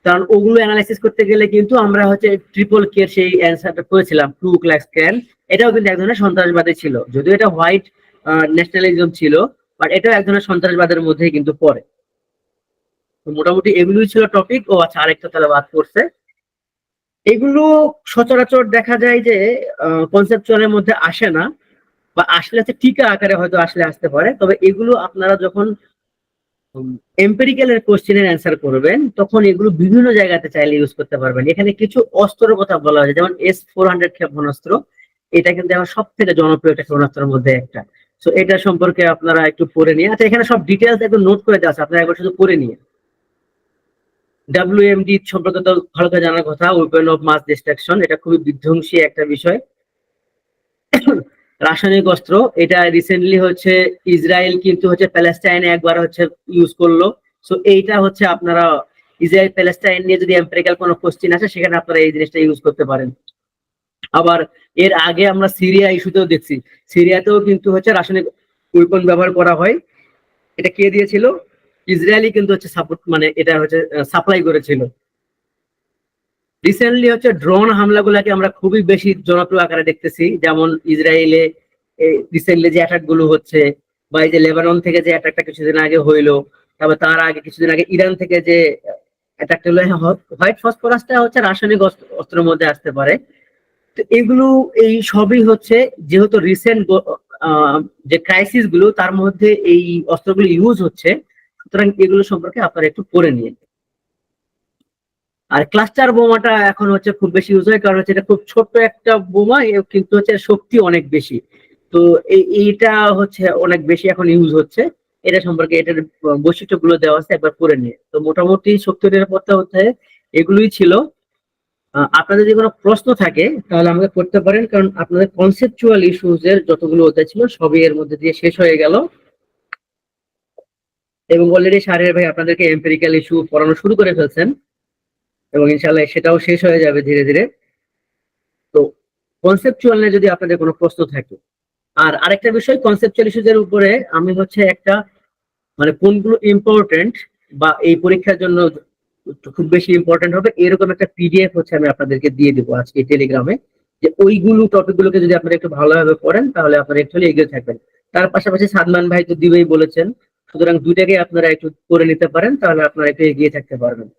Speaker 1: কারণ ওগুলো অ্যানালাইসিস করতে গেলে কিন্তু আমরা হচ্ছে ট্রিপল কে সেই অ্যান্সারটা করেছিলাম, টু ক্লাস ক্যান। এটাও কিন্তু এক ধরনের সন্ত্রাসবাদী ছিল, যদিও এটা হোয়াইট ন্যাশনালিজম ছিল, বাট এটাও এক ধরনের সন্ত্রাসবাদের মধ্যেই কিন্তু পড়ে। তো মোটামুটি এগুলোই ছিল টপিক। ও আচ্ছা, আরেকটা তাহলে বাদ পড়ছে, এগুলো সচরাচর দেখা যায় যে কনসেপচুয়ালের মধ্যে আসে না, বা আসলে হচ্ছে টিকা আকারে হয়তো আসলে আসতে পারে। তবে এগুলো আপনারা যখন এম্পেরিক্যাল কোশ্চেনের অ্যান্সার করবেন, তখন এগুলো বিভিন্ন জায়গাতে চাইলে ইউজ করতে পারবেন। এখানে কিছু অস্ত্রের কথা বলা হয়েছে, যেমন S-400 ক্ষেপণাস্ত্র। এটা কিন্তু এখন সব থেকে জনপ্রিয় একটা ক্ষেপণাস্ত্রের মধ্যে একটা। তো এটা সম্পর্কে আপনারা একটু পড়ে নিয়ে, আচ্ছা এখানে সব ডিটেলস একটু নোট করে দেওয়া আছে, আপনারা একবার শুধু পড়ে নিয়ে। WMD সম্পর্কে তো ভালো করে জানার কথা, ওয়েপন অফ মাস ডিস্ট্রাকশন। এটা খুবই বিধ্বংসী একটা বিষয়, রাসায়নিক অস্ত্র। এটা রিসেন্টলি হচ্ছে ইসরায়েল কিন্তু হচ্ছে প্যালেস্টাইনে একবার হচ্ছে ইউজ করলো। সো এইটা হচ্ছে আপনারা ইসরায়েল প্যালেস্টাইন নিয়ে যদি এম্পিরিক্যাল কোনো কোশ্চেন আসে, সেখানে আপনারা এই জিনিসটা ইউজ করতে পারেন। আবার এর আগে আমরা সিরিয়া ইস্যুতেও দেখছি, সিরিয়াতেও কিন্তু হচ্ছে রাসায়নিক ওয়েপন ব্যবহার করা হয়। এটা কে দিয়েছিল? ইসরায়েলই কিন্তু হচ্ছে সাপোর্ট, মানে এটা হচ্ছে সাপ্লাই করেছিল। রিসেন্টলি হচ্ছে ড্রোন হামলাগুলোকে আমরা খুবই বেশি জনপ্রিয় আকারে দেখতেছি, যেমন ইসরায়েলে রিসেন্টলি যে অ্যাটাক গুলো হচ্ছে, বা এই যে লেবানন থেকে যে অ্যাটাকটা কিছুদিন আগে হইলো, তারপর তার আগে কিছুদিন আগে ইরান থেকে যে অ্যাটাকটা হলো। হোয়াইট ফসফরাসটা হচ্ছে রাসায়নিক অস্ত্রের মধ্যে আসতে পারে। তো এগুলো এই সবই হচ্ছে যেহেতু রিসেন্ট যে ক্রাইসিস গুলো, তার মধ্যে এই অস্ত্রগুলো ইউজ হচ্ছে, সুতরাং এগুলো সম্পর্কে আপনারা একটু পড়ে নিন। আর ক্লাস্টার বোমাটা এখন হচ্ছে খুব বেশি ইউজ হয়, কারণ হচ্ছে এটা খুব ছোট্ট একটা বোমা, কিন্তু হচ্ছে শক্তি অনেক বেশি। তো এইটা হচ্ছে অনেক বেশি এখন ইউজ হচ্ছে। এটা সম্পর্কে এটার বৈশিষ্ট্যগুলো দেওয়া আছে, একবার পড়ে নিয়ে। তো মোটামুটি শক্তি নিরাপত্তা হচ্ছে এগুলোই ছিল। আপনাদের যদি কোনো প্রশ্ন থাকে তাহলে আমাকে করতে পারেন, কারণ আপনাদের কনসেপচুয়াল ইস্যুজ এর যতগুলো অধ্যায় ছিল সবই এর মধ্যে দিয়ে শেষ হয়ে গেল। এবং অলরেডি শাহরিয়ার ভাই আপনাদেরকে এম্পিরিক্যাল ইস্যু পড়ানো শুরু করে ফেলছেন, এবং ইনশাল্লাহ সেটাও শেষ হয়ে যাবে ধীরে ধীরে। তো কনসেপচুয়াল নিয়ে যদি আপনাদের কোনো প্রশ্ন থাকে, আর আরেকটা বিষয়, কনসেপচুয়াল ইস্যুজের উপরে আমি হচ্ছে একটা মানে কোনগুলো ইম্পর্টেন্ট বা এই পরীক্ষার জন্য খুব বেশি ইম্পর্টেন্ট হবে, এরকম একটা PDF হচ্ছে আমি আপনাদেরকে দিয়ে দিব আজকে টেলিগ্রামে। যে ওইগুলো টপিকগুলোকে যদি আপনারা একটু ভালোভাবে পড়েন, তাহলে আপনারা একটু এগিয়ে থাকবেন। তার পাশাপাশি সাদমান ভাই তো দিবেই বলেছেন, সুতরাং দুইটাকে আপনারা একটু করে নিতে পারেন, তাহলে আপনারা একটু এগিয়ে থাকতে পারবেন।